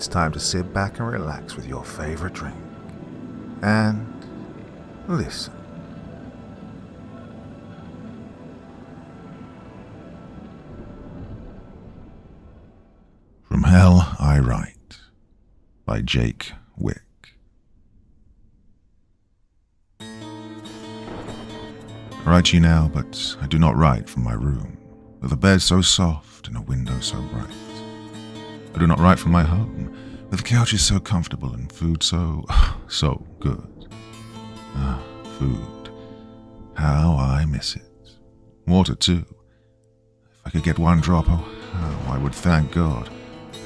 it's time to sit back and relax with your favorite drink. And listen. From Hell I Write by Jake Wick. I write to you now, but I do not write from my room, with a bed so soft and a window so bright. I do not write from my home, with couches so comfortable and food so good. Food. How I miss it. Water too. If I could get one drop, oh, how I would thank God.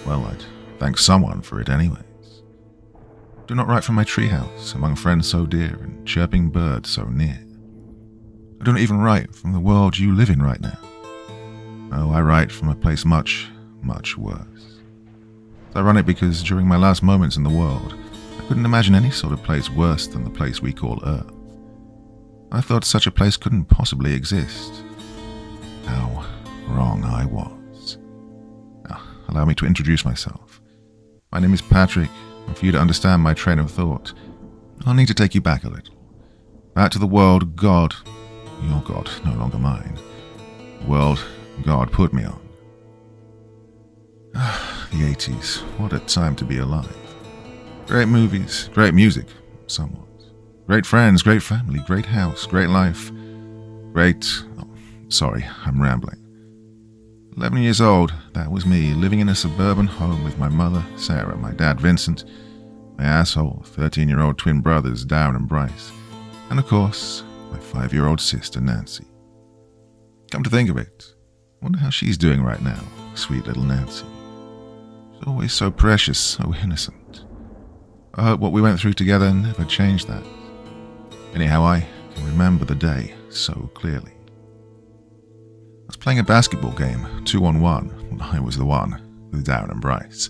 Well, I'd thank someone for it anyways. Do not write from my treehouse, among friends so dear and chirping birds so near. I do not even write from the world you live in right now. Oh, I write from a place much, much worse. It's ironic because during my last moments in the world, I couldn't imagine any sort of place worse than the place we call Earth. I thought such a place couldn't possibly exist. How wrong I was. Now, allow me to introduce myself. My name is Patrick, and for you to understand my train of thought, I'll need to take you back a little. Back to the world God, your God, no longer mine, the world God put me on. The 80s, what a time to be alive. Great movies, great music, somewhat. Great friends, great family, great house, great life. Sorry, I'm rambling. 11 years old, that was me, living in a suburban home with my mother, Sarah, my dad, Vincent, my asshole, 13-year-old twin brothers, Darren and Bryce, and of course, my 5-year-old sister, Nancy. Come to think of it, I wonder how she's doing right now, sweet little Nancy. She's always so precious, so innocent. I hope what we went through together never changed that. Anyhow, I can remember the day so clearly. I was playing a basketball game, 2-on-1. I was the one, with Darren and Bryce.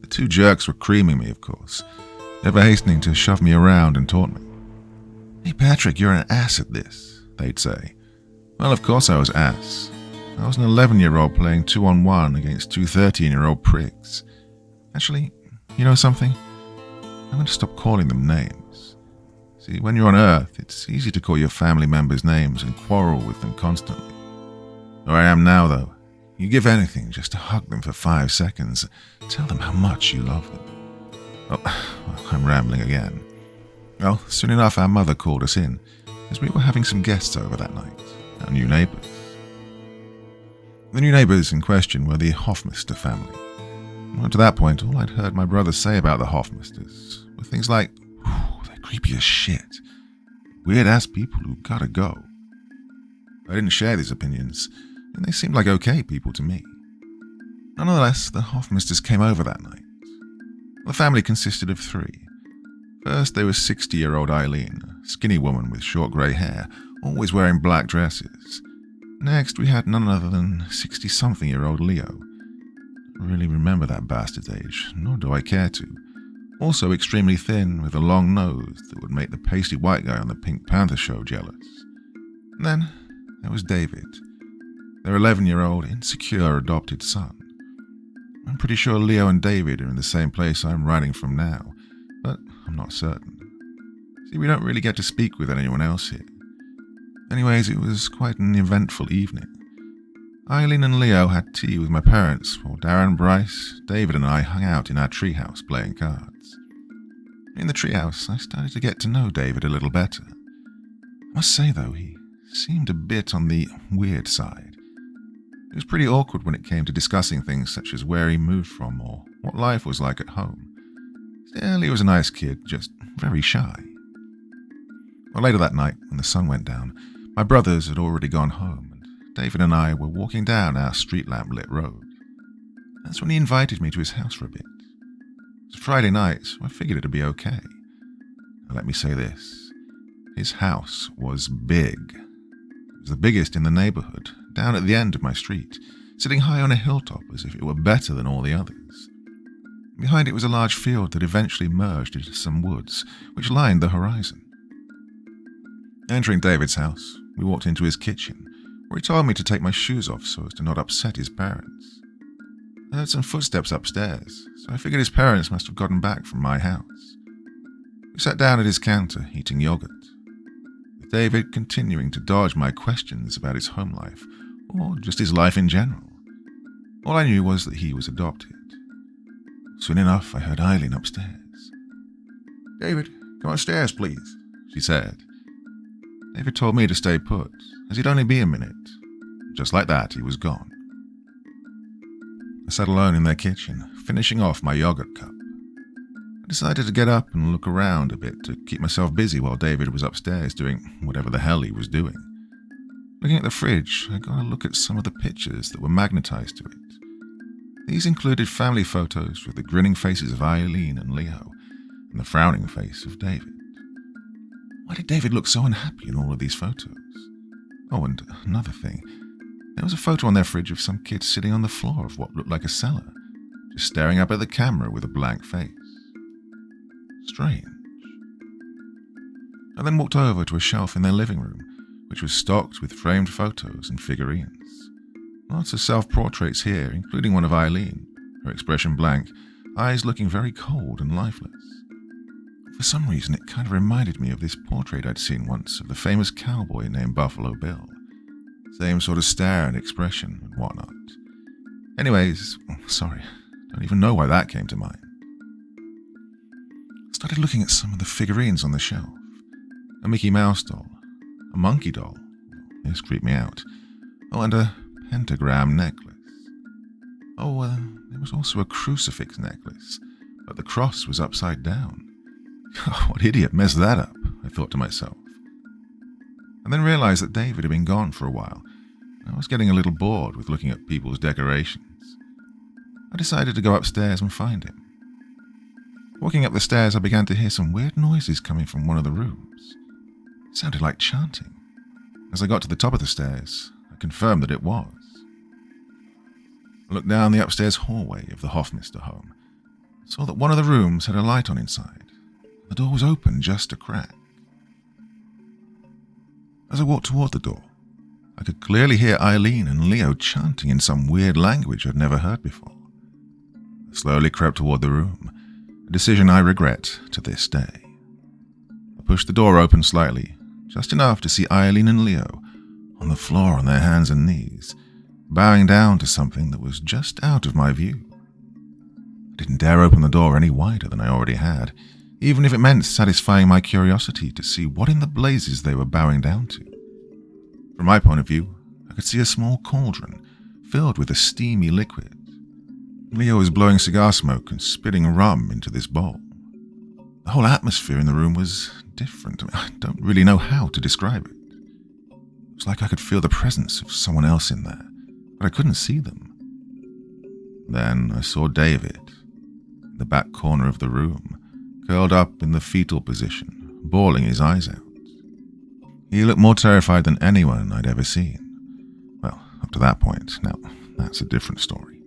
The two jerks were creaming me, of course, ever hastening to shove me around and taunt me. "Hey Patrick, you're an ass at this," they'd say. Well, of course I was ass. I was an 11-year-old playing 2-on-1 against two 13-year-old pricks. Actually, you know something? I'm going to stop calling them names. See, when you're on Earth, it's easy to call your family members names and quarrel with them constantly. Where I am now, though, you give anything just to hug them for 5 seconds, tell them how much you love them. Oh, I'm rambling again. Well, soon enough our mother called us in, as we were having some guests over that night, our new neighbours. The new neighbours in question were the Hofmeister family. Up to that point, all I'd heard my brother say about the Hofmeisters were things like, "They're creepy as shit. Weird-ass people who gotta go." I didn't share these opinions, and they seemed like okay people to me. Nonetheless, the Hofmeisters came over that night. The family consisted of 3. First, there was 60-year-old Eileen, a skinny woman with short grey hair, always wearing black dresses. Next, we had none other than 60-something-year-old Leo. I don't really remember that bastard's age, nor do I care to. Also extremely thin, with a long nose that would make the pasty white guy on the Pink Panther show jealous. And then there was David, their 11-year-old, insecure adopted son. I'm pretty sure Leo and David are in the same place I'm writing from now, but I'm not certain. See, we don't really get to speak with anyone else here. Anyways, it was quite an eventful evening. Eileen and Leo had tea with my parents, while Darren, Bryce, David and I hung out in our treehouse playing cards. In the treehouse, I started to get to know David a little better. I must say, though, he seemed a bit on the weird side. It was pretty awkward when it came to discussing things such as where he moved from or what life was like at home. Still, he was a nice kid, just very shy. Well, later that night, when the sun went down, my brothers had already gone home, and David and I were walking down our street lamp-lit road. That's when he invited me to his house for a bit. It was a Friday night, so I figured it'd be okay. Now, let me say this. His house was big. It was the biggest in the neighborhood, down at the end of my street, sitting high on a hilltop as if it were better than all the others. Behind it was a large field that eventually merged into some woods, which lined the horizon. Entering David's house, we walked into his kitchen, where he told me to take my shoes off so as to not upset his parents. I heard some footsteps upstairs, so I figured his parents must have gotten back from my house. We sat down at his counter, eating yogurt, with David continuing to dodge my questions about his home life, or just his life in general. All I knew was that he was adopted. Soon enough, I heard Eileen upstairs. "David, come upstairs, please," she said. David told me to stay put, as he'd only be a minute. Just like that, he was gone. I sat alone in their kitchen, finishing off my yogurt cup. I decided to get up and look around a bit to keep myself busy while David was upstairs doing whatever the hell he was doing. Looking at the fridge, I got a look at some of the pictures that were magnetized to it. These included family photos with the grinning faces of Eileen and Leo, and the frowning face of David. Why did David look so unhappy in all of these photos? Oh, and another thing. There was a photo on their fridge of some kid sitting on the floor of what looked like a cellar, just staring up at the camera with a blank face. Strange. I then walked over to a shelf in their living room, which was stocked with framed photos and figurines. Lots of self-portraits here, including one of Eileen, her expression blank, eyes looking very cold and lifeless. For some reason, it kind of reminded me of this portrait I'd seen once of the famous cowboy named Buffalo Bill. Same sort of stare and expression and whatnot. Anyways, sorry, don't even know why that came to mind. I started looking at some of the figurines on the shelf. A Mickey Mouse doll, a monkey doll, this creeped me out, and a pentagram necklace. There was also a crucifix necklace, but the cross was upside down. What idiot messed that up, I thought to myself. I then realized that David had been gone for a while, and I was getting a little bored with looking at people's decorations. I decided to go upstairs and find him. Walking up the stairs, I began to hear some weird noises coming from one of the rooms. It sounded like chanting. As I got to the top of the stairs, I confirmed that it was. I looked down the upstairs hallway of the Hofmeister home, and saw that one of the rooms had a light on inside. The door was open just a crack. As I walked toward the door, I could clearly hear Eileen and Leo chanting in some weird language I'd never heard before. I slowly crept toward the room, a decision I regret to this day. I pushed the door open slightly, just enough to see Eileen and Leo on the floor on their hands and knees, bowing down to something that was just out of my view. I didn't dare open the door any wider than I already had, even if it meant satisfying my curiosity to see what in the blazes they were bowing down to. From my point of view, I could see a small cauldron filled with a steamy liquid. Leo was blowing cigar smoke and spitting rum into this bowl. The whole atmosphere in the room was different. I don't really know how to describe it. It was like I could feel the presence of someone else in there, but I couldn't see them. Then I saw David, in the back corner of the room, curled up in the fetal position, bawling his eyes out. He looked more terrified than anyone I'd ever seen. Well, up to that point. Now, that's a different story.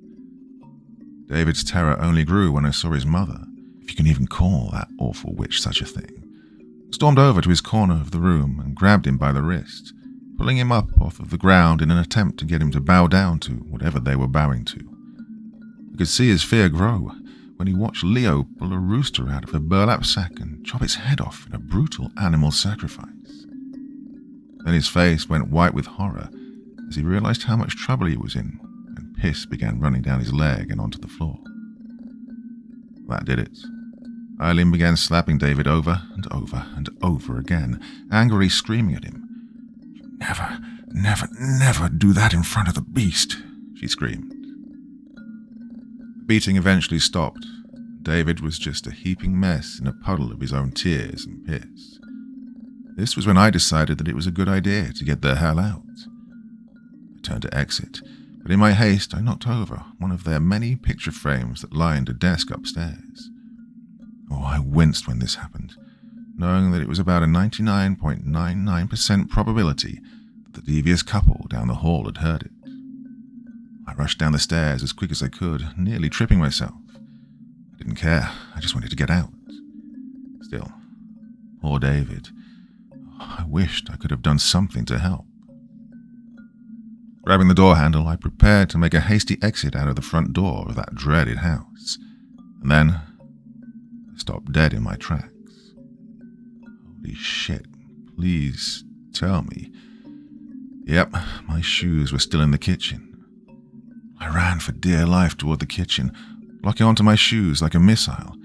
David's terror only grew when I saw his mother, if you can even call that awful witch such a thing, stormed over to his corner of the room and grabbed him by the wrist, pulling him up off of the ground in an attempt to get him to bow down to whatever they were bowing to. I could see his fear grow when he watched Leo pull a rooster out of a burlap sack and chop its head off in a brutal animal sacrifice. Then his face went white with horror as he realized how much trouble he was in, and piss began running down his leg and onto the floor. That did it. Eileen began slapping David over and over and over again, angrily screaming at him. "Never, never, never do that in front of the beast," she screamed. The beating eventually stopped. David was just a heaping mess in a puddle of his own tears and piss. This was when I decided that it was a good idea to get the hell out. I turned to exit, but in my haste I knocked over one of their many picture frames that lined a desk upstairs. Oh, I winced when this happened, knowing that it was about a 99.99% probability that the devious couple down the hall had heard it. I rushed down the stairs as quick as I could, nearly tripping myself. I didn't care, I just wanted to get out. Still, poor David. I wished I could have done something to help. Grabbing the door handle, I prepared to make a hasty exit out of the front door of that dreaded house. And then, I stopped dead in my tracks. Holy shit, please tell me. Yep, my shoes were still in the kitchen. I ran for dear life toward the kitchen, locking onto my shoes like a missile.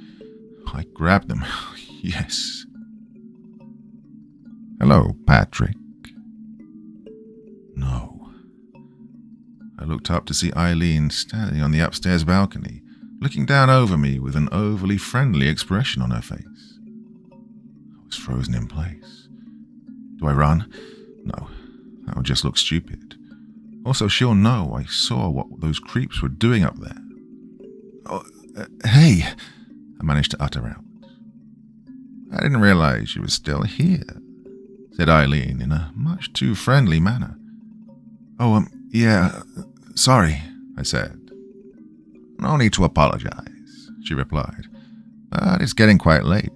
I grabbed them. Yes. Hello, Patrick. No. I looked up to see Eileen standing on the upstairs balcony, looking down over me with an overly friendly expression on her face. I was frozen in place. Do I run? No, that would just look stupid. Also, she'll know I saw what those creeps were doing up there. Oh, hey, I managed to utter out. I didn't realize you were still here, said Eileen in a much too friendly manner. Oh, yeah, sorry, I said. No need to apologize, she replied. But it's getting quite late.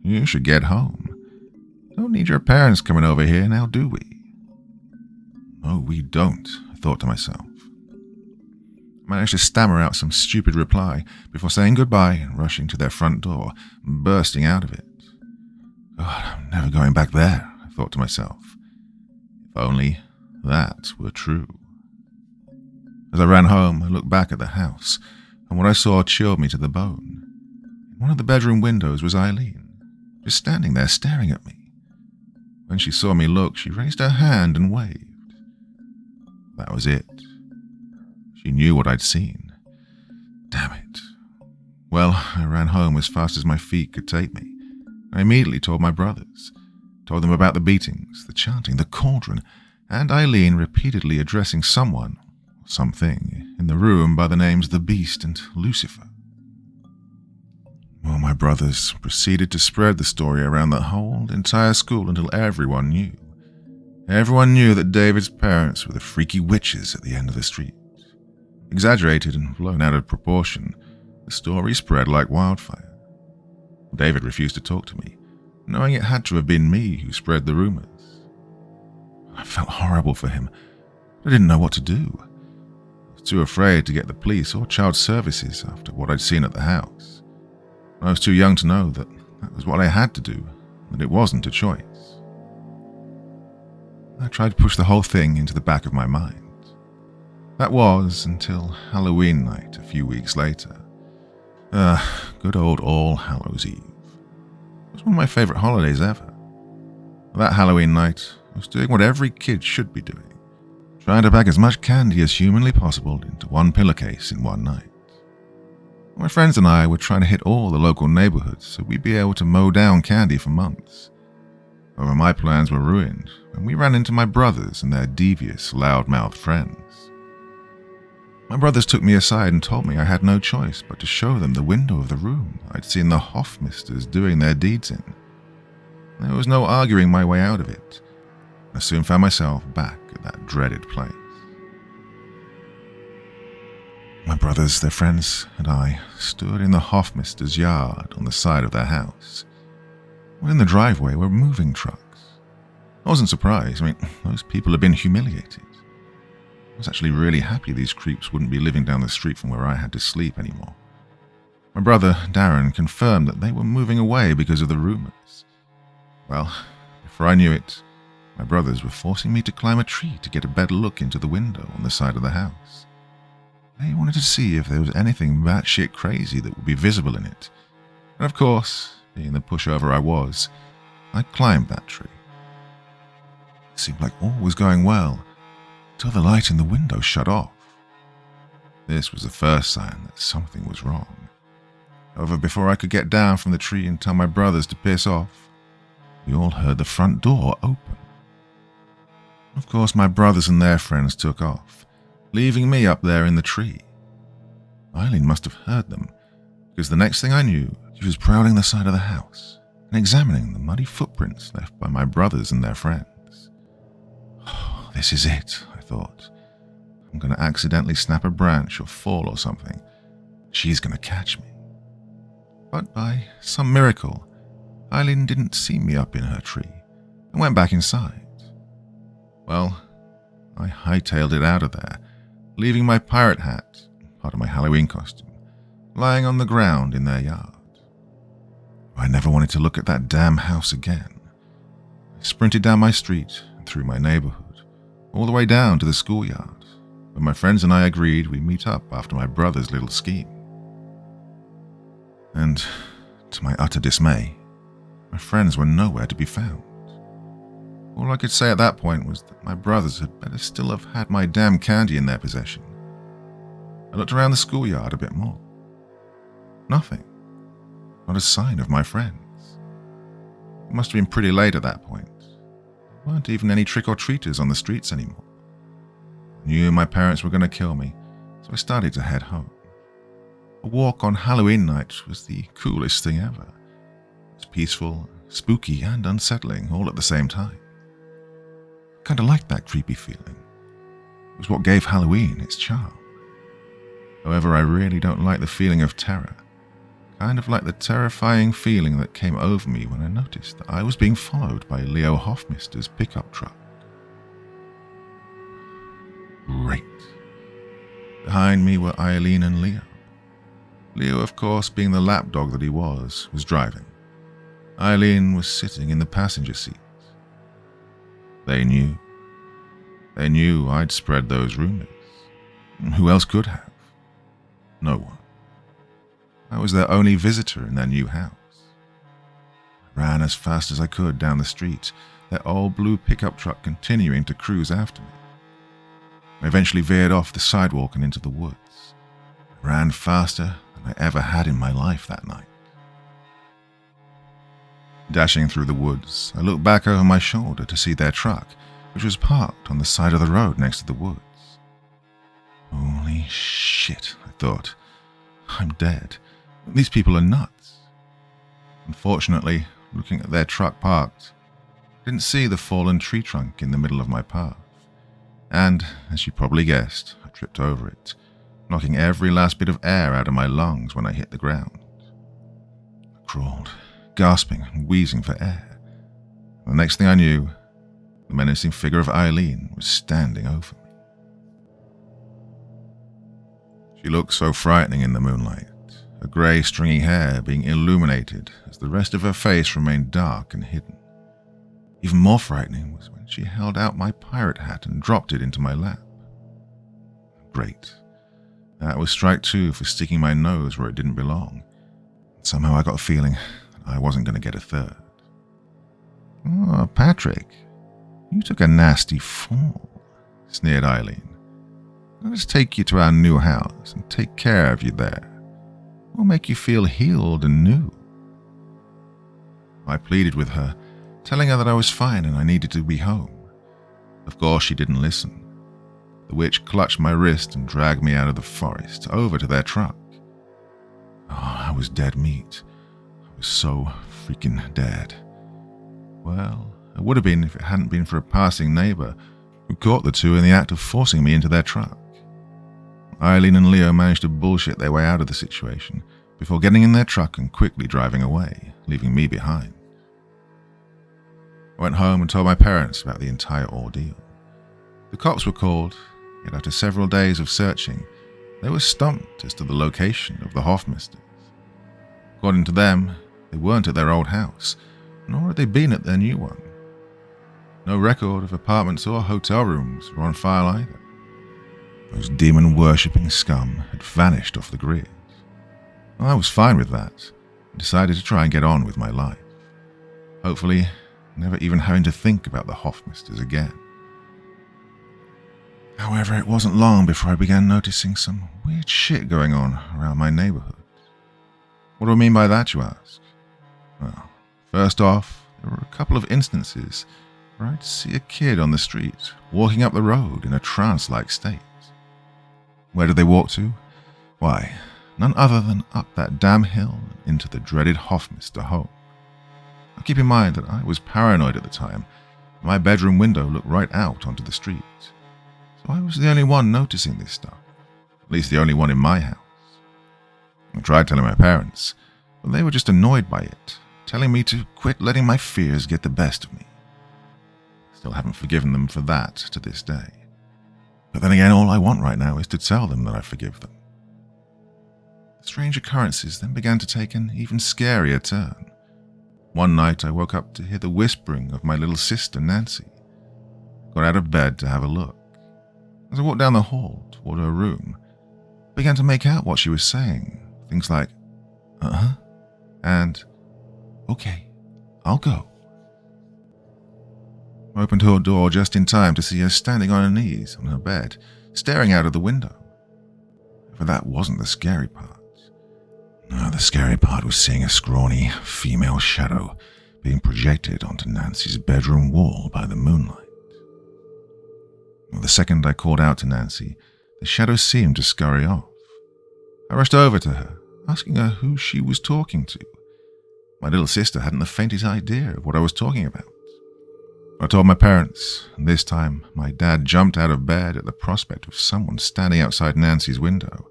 You should get home. Don't need your parents coming over here now, do we? No, we don't, I thought to myself. I managed to stammer out some stupid reply before saying goodbye and rushing to their front door, bursting out of it. God, I'm never going back there, I thought to myself. If only that were true. As I ran home, I looked back at the house, and what I saw chilled me to the bone. In one of the bedroom windows was Eileen, just standing there staring at me. When she saw me look, she raised her hand and waved. That was it. She knew what I'd seen. Damn it. Well, I ran home as fast as my feet could take me. I immediately told my brothers. Told them about the beatings, the chanting, the cauldron, and Eileen repeatedly addressing someone, or something, in the room by the names The Beast and Lucifer. Well, my brothers proceeded to spread the story around the whole entire school until everyone knew. Everyone knew that David's parents were the freaky witches at the end of the street. Exaggerated and blown out of proportion, the story spread like wildfire. David refused to talk to me, knowing it had to have been me who spread the rumors. I felt horrible for him. I didn't know what to do. I was too afraid to get the police or child services after what I'd seen at the house. I was too young to know that that was what I had to do, that it wasn't a choice. I tried to push the whole thing into the back of my mind. That was until Halloween night a few weeks later. Good old All Hallows Eve. It was one of my favorite holidays ever. That Halloween night, I was doing what every kid should be doing, trying to pack as much candy as humanly possible into one pillowcase in one night. My friends and I were trying to hit all the local neighborhoods so we'd be able to mow down candy for months. However, my plans were ruined when we ran into my brothers and their devious, loud-mouthed friends. My brothers took me aside and told me I had no choice but to show them the window of the room I'd seen the Hoffmisters doing their deeds in. There was no arguing my way out of it. I soon found myself back at that dreaded place. My brothers, their friends, and I stood in the Hoffmisters' yard on the side of their house. In the driveway were moving trucks. I wasn't surprised. Those people had been humiliated. I was actually really happy these creeps wouldn't be living down the street from where I had to sleep anymore. My brother, Darren, confirmed that they were moving away because of the rumors. Well, before I knew it, my brothers were forcing me to climb a tree to get a better look into the window on the side of the house. They wanted to see if there was anything batshit crazy that would be visible in it. And of course, being the pushover I was, I climbed that tree. It seemed like all was going well, until the light in the window shut off. This was the first sign that something was wrong. However, before I could get down from the tree and tell my brothers to piss off, we all heard the front door open. Of course, my brothers and their friends took off, leaving me up there in the tree. Eileen must have heard them, because the next thing I knew, she was prowling the side of the house and examining the muddy footprints left by my brothers and their friends. Oh, this is it, I thought. I'm going to accidentally snap a branch or fall or something. She's going to catch me. But by some miracle, Eileen didn't see me up in her tree and went back inside. Well, I hightailed it out of there, leaving my pirate hat, part of my Halloween costume, lying on the ground in their yard. I never wanted to look at that damn house again. I sprinted down my street and through my neighborhood, all the way down to the schoolyard, where my friends and I agreed we'd meet up after my brother's little scheme. And, to my utter dismay, my friends were nowhere to be found. All I could say at that point was that my brothers had better still have had my damn candy in their possession. I looked around the schoolyard a bit more. Nothing. Not a sign of my friends. It must have been pretty late at that point. There weren't even any trick-or-treaters on the streets anymore. I knew my parents were going to kill me, so I started to head home. A walk on Halloween night was the coolest thing ever. It was peaceful, spooky, and unsettling all at the same time. I kind of liked that creepy feeling. It was what gave Halloween its charm. However, I really don't like the feeling of terror. Kind of like the terrifying feeling that came over me when I noticed that I was being followed by Leo Hoffmister's pickup truck. Great. Behind me were Eileen and Leo. Leo, of course, being the lapdog that he was driving. Eileen was sitting in the passenger seat. They knew. They knew I'd spread those rumors. Who else could have? No one. I was their only visitor in their new house. I ran as fast as I could down the street, their old blue pickup truck continuing to cruise after me. I eventually veered off the sidewalk and into the woods. I ran faster than I ever had in my life that night. Dashing through the woods, I looked back over my shoulder to see their truck, which was parked on the side of the road next to the woods. Holy shit, I thought. I'm dead. These people are nuts. Unfortunately, looking at their truck parked, I didn't see the fallen tree trunk in the middle of my path. And, as you probably guessed, I tripped over it, knocking every last bit of air out of my lungs when I hit the ground. I crawled, gasping and wheezing for air. The next thing I knew, the menacing figure of Eileen was standing over me. She looked so frightening in the moonlight, her grey stringy hair being illuminated as the rest of her face remained dark and hidden. Even more frightening was when she held out my pirate hat and dropped it into my lap. Great. That was strike two for sticking my nose where it didn't belong. Somehow I got a feeling that I wasn't going to get a third. "Oh, Patrick, you took a nasty fall," sneered Eileen. "Let us take you to our new house and take care of you there. We'll make you feel healed and new." I pleaded with her, telling her that I was fine and I needed to be home. Of course, she didn't listen. The witch clutched my wrist and dragged me out of the forest, over to their truck. Oh, I was dead meat. I was so freaking dead. Well, I would have been if it hadn't been for a passing neighbor who caught the two in the act of forcing me into their truck. Eileen and Leo managed to bullshit their way out of the situation before getting in their truck and quickly driving away, leaving me behind. I went home and told my parents about the entire ordeal. The cops were called, yet after several days of searching, they were stumped as to the location of the Hoffmisters. According to them, they weren't at their old house, nor had they been at their new one. No record of apartments or hotel rooms were on file either. Those demon-worshipping scum had vanished off the grid. I was fine with that, and decided to try and get on with my life. Hopefully, never even having to think about the Hoffmisters again. However, it wasn't long before I began noticing some weird shit going on around my neighborhood. What do I mean by that, you ask? Well, first off, there were a couple of instances where I'd see a kid on the street walking up the road in a trance-like state. Where did they walk to? Why, none other than up that damn hill and into the dreaded Hoffmister home. Now keep in mind that I was paranoid at the time. My bedroom window looked right out onto the street. So I was the only one noticing this stuff. At least the only one in my house. I tried telling my parents, but they were just annoyed by it, telling me to quit letting my fears get the best of me. I still haven't forgiven them for that to this day. But then again, all I want right now is to tell them that I forgive them. The strange occurrences then began to take an even scarier turn. One night I woke up to hear the whispering of my little sister, Nancy. I got out of bed to have a look. As I walked down the hall toward her room, I began to make out what she was saying. Things like, uh-huh, and, okay, I'll go. I opened her door just in time to see her standing on her knees on her bed, staring out of the window. But that wasn't the scary part. No, the scary part was seeing a scrawny female shadow being projected onto Nancy's bedroom wall by the moonlight. Well, the second I called out to Nancy, the shadow seemed to scurry off. I rushed over to her, asking her who she was talking to. My little sister hadn't the faintest idea of what I was talking about. I told my parents, and this time my dad jumped out of bed at the prospect of someone standing outside Nancy's window.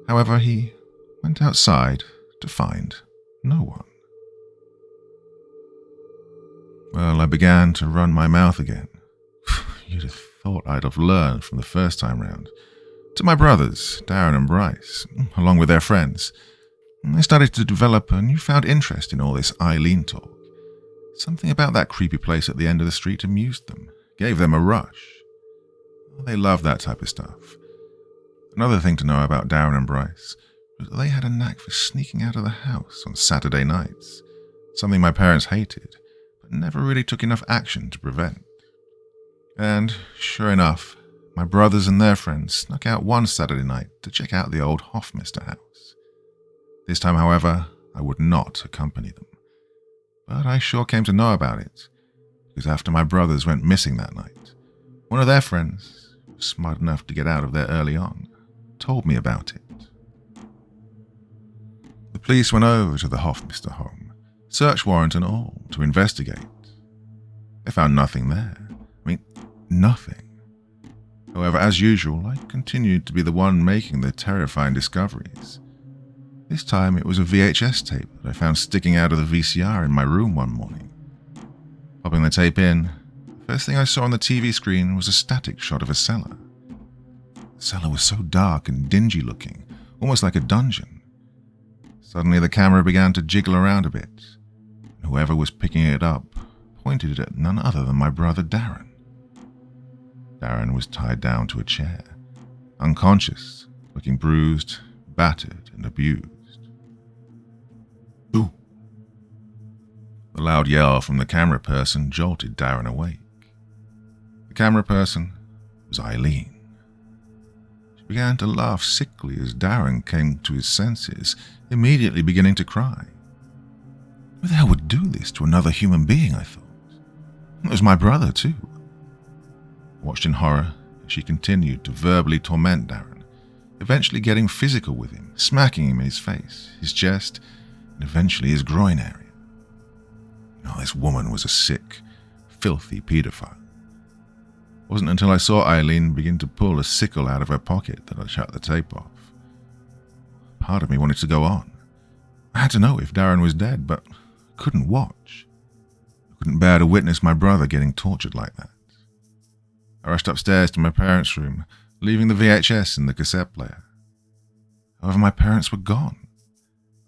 However, he went outside to find no one. Well, I began to run my mouth again. You'd have thought I'd have learned from the first time round. To my brothers, Darren and Bryce, along with their friends. They started to develop a newfound interest in all this Eileen talk. Something about that creepy place at the end of the street amused them, gave them a rush. They loved that type of stuff. Another thing to know about Darren and Bryce was that they had a knack for sneaking out of the house on Saturday nights, something my parents hated, but never really took enough action to prevent. And, sure enough, my brothers and their friends snuck out one Saturday night to check out the old Hofmeister house. This time, however, I would not accompany them. But I sure came to know about it, because after my brothers went missing that night, one of their friends, who was smart enough to get out of there early on, told me about it. The police went over to the Hofmeister home, search warrant and all, to investigate. They found nothing there. Nothing. However, as usual, I continued to be the one making the terrifying discoveries. This time it was a VHS tape that I found sticking out of the VCR in my room one morning. Popping the tape in, the first thing I saw on the TV screen was a static shot of a cellar. The cellar was so dark and dingy looking, almost like a dungeon. Suddenly the camera began to jiggle around a bit, and whoever was picking it up pointed it at none other than my brother Darren. Darren was tied down to a chair, unconscious, looking bruised, battered, and abused. Boo! The loud yell from the camera person jolted Darren awake. The camera person was Eileen. She began to laugh sickly as Darren came to his senses, immediately beginning to cry. Who the hell would do this to another human being, I thought? It was my brother, too. I watched in horror as she continued to verbally torment Darren, eventually getting physical with him, smacking him in his face, his chest, and eventually his groin area. This woman was a sick, filthy pedophile. It wasn't until I saw Eileen begin to pull a sickle out of her pocket that I shut the tape off. Part of me wanted to go on. I had to know if Darren was dead, but I couldn't watch. I couldn't bear to witness my brother getting tortured like that. I rushed upstairs to my parents' room, leaving the VHS in the cassette player. However, my parents were gone.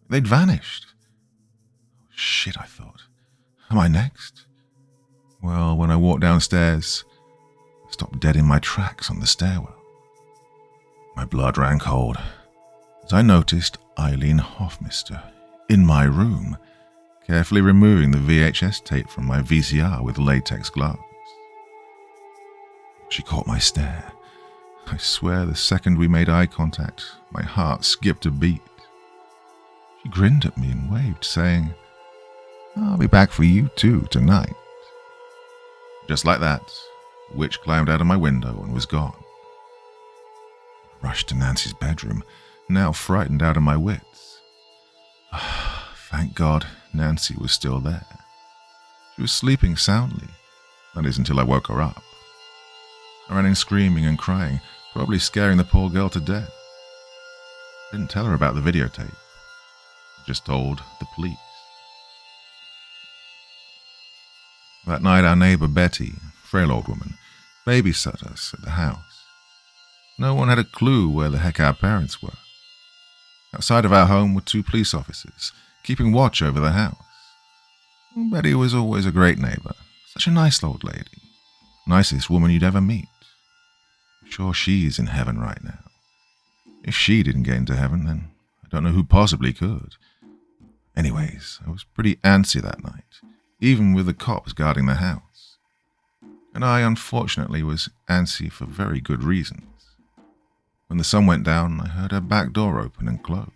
They'd vanished. Oh, shit, I thought. Am I next? Well, when I walked downstairs, I stopped dead in my tracks on the stairwell. My blood ran cold as I noticed Eileen Hofmeister in my room, carefully removing the VHS tape from my VCR with latex gloves. She caught my stare. I swear the second we made eye contact, my heart skipped a beat. She grinned at me and waved, saying, "I'll be back for you too tonight." Just like that, the witch climbed out of my window and was gone. I rushed to Nancy's bedroom, now frightened out of my wits. Thank God Nancy was still there. She was sleeping soundly, that is until I woke her up. I ran in screaming and crying, probably scaring the poor girl to death. I didn't tell her about the videotape. I just told the police. That night our neighbor Betty, frail old woman, babysat us at the house. No one had a clue where the heck our parents were. Outside of our home were 2 police officers, keeping watch over the house. Betty was always a great neighbor, such a nice old lady. Nicest woman you'd ever meet. I'm sure she's in heaven right now. If she didn't get into heaven, then I don't know who possibly could. Anyways, I was pretty antsy that night, even with the cops guarding the house. And I, unfortunately, was antsy for very good reasons. When the sun went down, I heard her back door open and close.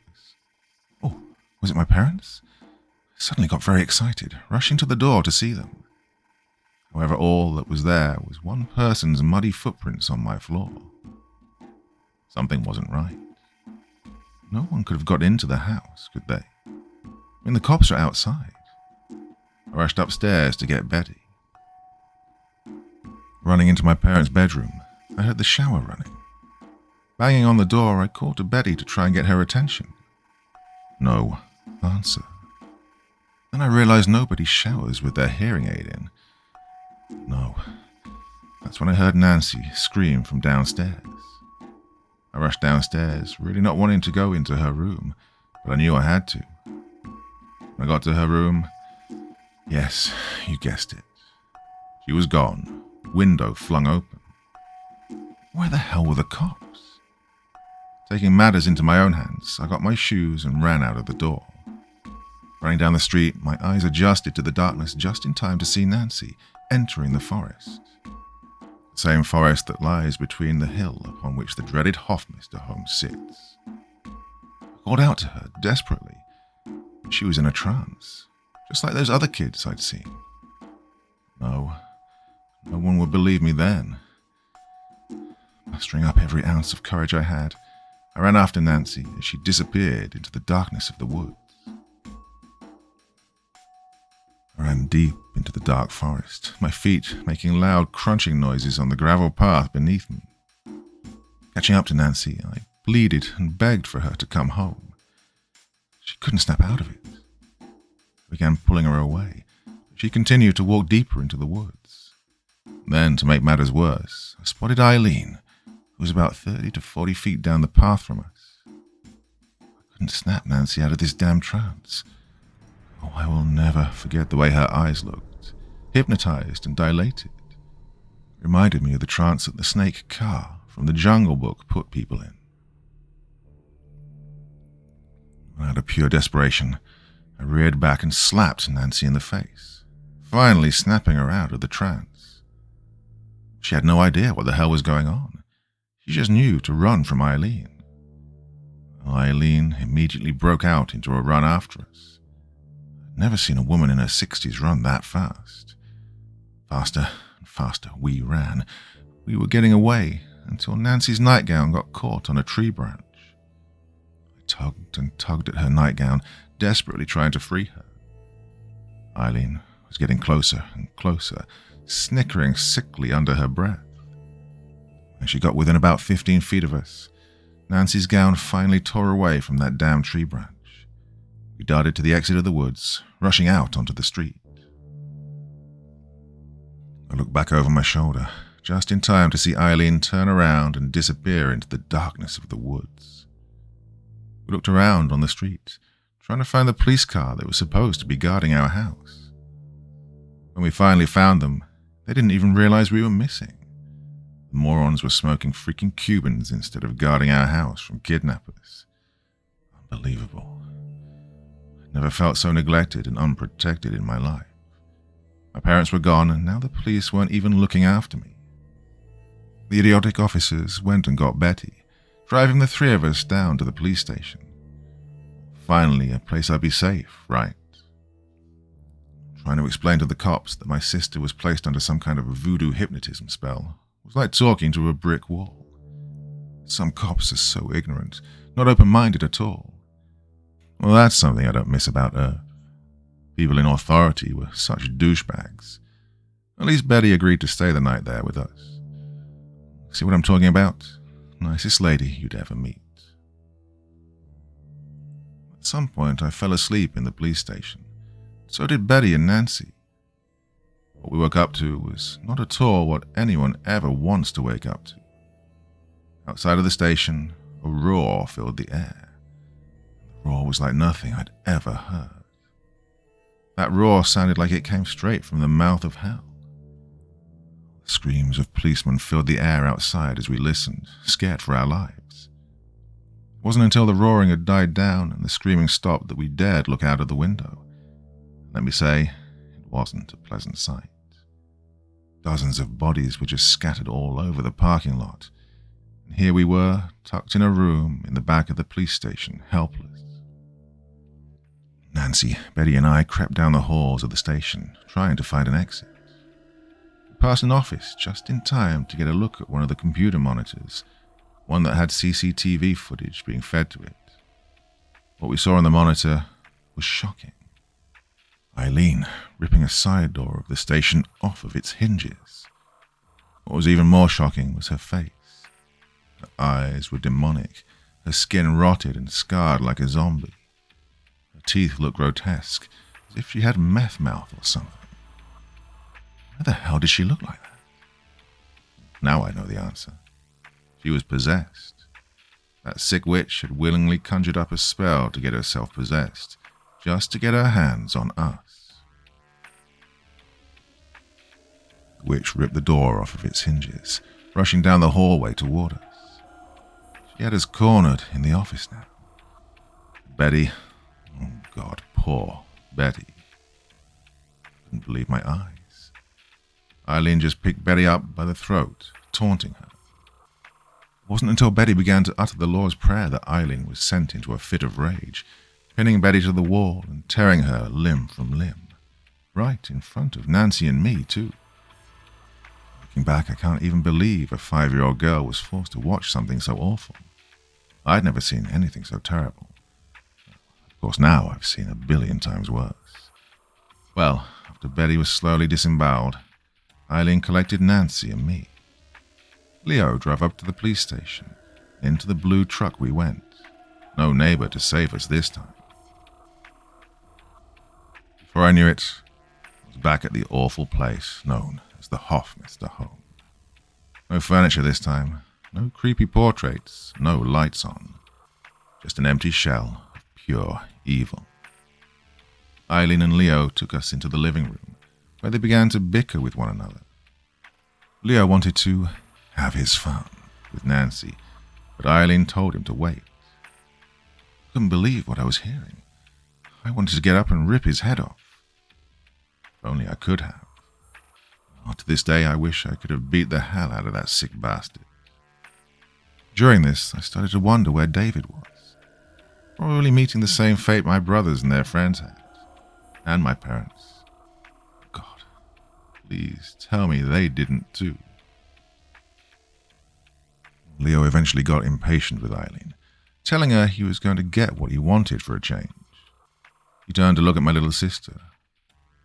Oh, was it my parents? I suddenly got very excited, rushing to the door to see them. However, all that was there was one person's muddy footprints on my floor. Something wasn't right. No one could have got into the house, could they? I mean, the cops are outside. I rushed upstairs to get Betty. Running into my parents' bedroom, I heard the shower running. Banging on the door, I called to Betty to try and get her attention. No answer. Then I realized nobody showers with their hearing aid in. No. That's when I heard Nancy scream from downstairs. I rushed downstairs, really not wanting to go into her room, but I knew I had to. When I got to her room, yes, you guessed it. She was gone, window flung open. Where the hell were the cops? Taking matters into my own hands, I got my shoes and ran out of the door. Running down the street, my eyes adjusted to the darkness just in time to see Nancy entering the forest. The same forest that lies between the hill upon which the dreaded Hofmeister home sits. I called out to her desperately. She was in a trance, just like those other kids I'd seen. No one would believe me then. Mustering up every ounce of courage I had, I ran after Nancy as she disappeared into the darkness of the woods. I ran deep into the dark forest, my feet making loud crunching noises on the gravel path beneath me. Catching up to Nancy, I pleaded and begged for her to come home. She couldn't snap out of it. I began pulling her away, but she continued to walk deeper into the woods. Then, to make matters worse, I spotted Eileen, who was about 30 to 40 feet down the path from us. I couldn't snap Nancy out of this damn trance. Oh, I will never forget the way her eyes looked, hypnotized and dilated. It reminded me of the trance that the snake Kaa from the Jungle Book put people in. Out of pure desperation, I reared back and slapped Nancy in the face, finally snapping her out of the trance. She had no idea what the hell was going on. She just knew to run from Eileen. Eileen immediately broke out into a run after us. I'd never seen a woman in her 60s run that fast. Faster and faster we ran. We were getting away until Nancy's nightgown got caught on a tree branch. I tugged and tugged at her nightgown, desperately trying to free her. Eileen was getting closer and closer, snickering sickly under her breath. When she got within about 15 feet of us, Nancy's gown finally tore away from that damn tree branch. We darted to the exit of the woods, rushing out onto the street. I looked back over my shoulder, just in time to see Eileen turn around and disappear into the darkness of the woods. We looked around on the street, trying to find the police car that was supposed to be guarding our house. When we finally found them, they didn't even realize we were missing. The morons were smoking freaking Cubans instead of guarding our house from kidnappers. Unbelievable. I'd never felt so neglected and unprotected in my life. My parents were gone, and now the police weren't even looking after me. The idiotic officers went and got Betty, driving the 3 of us down to the police station. Finally, a place I'd be safe, right? Trying to explain to the cops that my sister was placed under some kind of a voodoo hypnotism spell was like talking to a brick wall. Some cops are so ignorant, not open-minded at all. Well, that's something I don't miss about Earth. People in authority were such douchebags. At least Betty agreed to stay the night there with us. See what I'm talking about? Nicest lady you'd ever meet. At some point, I fell asleep in the police station. So did Betty and Nancy. What we woke up to was not at all what anyone ever wants to wake up to. Outside of the station, a roar filled the air. The roar was like nothing I'd ever heard. That roar sounded like it came straight from the mouth of hell. The screams of policemen filled the air outside as we listened, scared for our lives. It wasn't until the roaring had died down and the screaming stopped that we dared look out of the window. Let me say, it wasn't a pleasant sight. Dozens of bodies were just scattered all over the parking lot. And here we were, tucked in a room in the back of the police station, helpless. Nancy, Betty, and I crept down the halls of the station, trying to find an exit. We passed an office just in time to get a look at one of the computer monitors, one that had CCTV footage being fed to it. What we saw on the monitor was shocking. Eileen ripping a side door of the station off of its hinges. What was even more shocking was her face. Her eyes were demonic, her skin rotted and scarred like a zombie. Her teeth looked grotesque, as if she had meth mouth or something. How the hell did she look like that? Now I know the answer. She was possessed. That sick witch had willingly conjured up a spell to get herself possessed, just to get her hands on us. The witch ripped the door off of its hinges, rushing down the hallway toward us. She had us cornered in the office now. Betty, oh God, poor Betty. I couldn't believe my eyes. Eileen just picked Betty up by the throat, taunting her. It wasn't until Betty began to utter the Lord's Prayer that Eileen was sent into a fit of rage, pinning Betty to the wall and tearing her limb from limb, right in front of Nancy and me, too. Looking back, I can't even believe a 5-year-old girl was forced to watch something so awful. I'd never seen anything so terrible. Of course, now I've seen a billion times worse. Well, after Betty was slowly disemboweled, Eileen collected Nancy and me. Leo drove up to the police station. Into the blue truck we went. No neighbor to save us this time. Before I knew it, I was back at the awful place known as the Hoffmeister home. No furniture this time, no creepy portraits, no lights on. Just an empty shell of pure evil. Eileen and Leo took us into the living room, where they began to bicker with one another. Leo wanted to have his fun with Nancy, but Eileen told him to wait. I couldn't believe what I was hearing. I wanted to get up and rip his head off. If only I could have. To this day, I wish I could have beat the hell out of that sick bastard. During this, I started to wonder where David was. Probably meeting the same fate my brothers and their friends had. And my parents. God, please tell me they didn't too. Leo eventually got impatient with Eileen, telling her he was going to get what he wanted for a change. He turned to look at my little sister,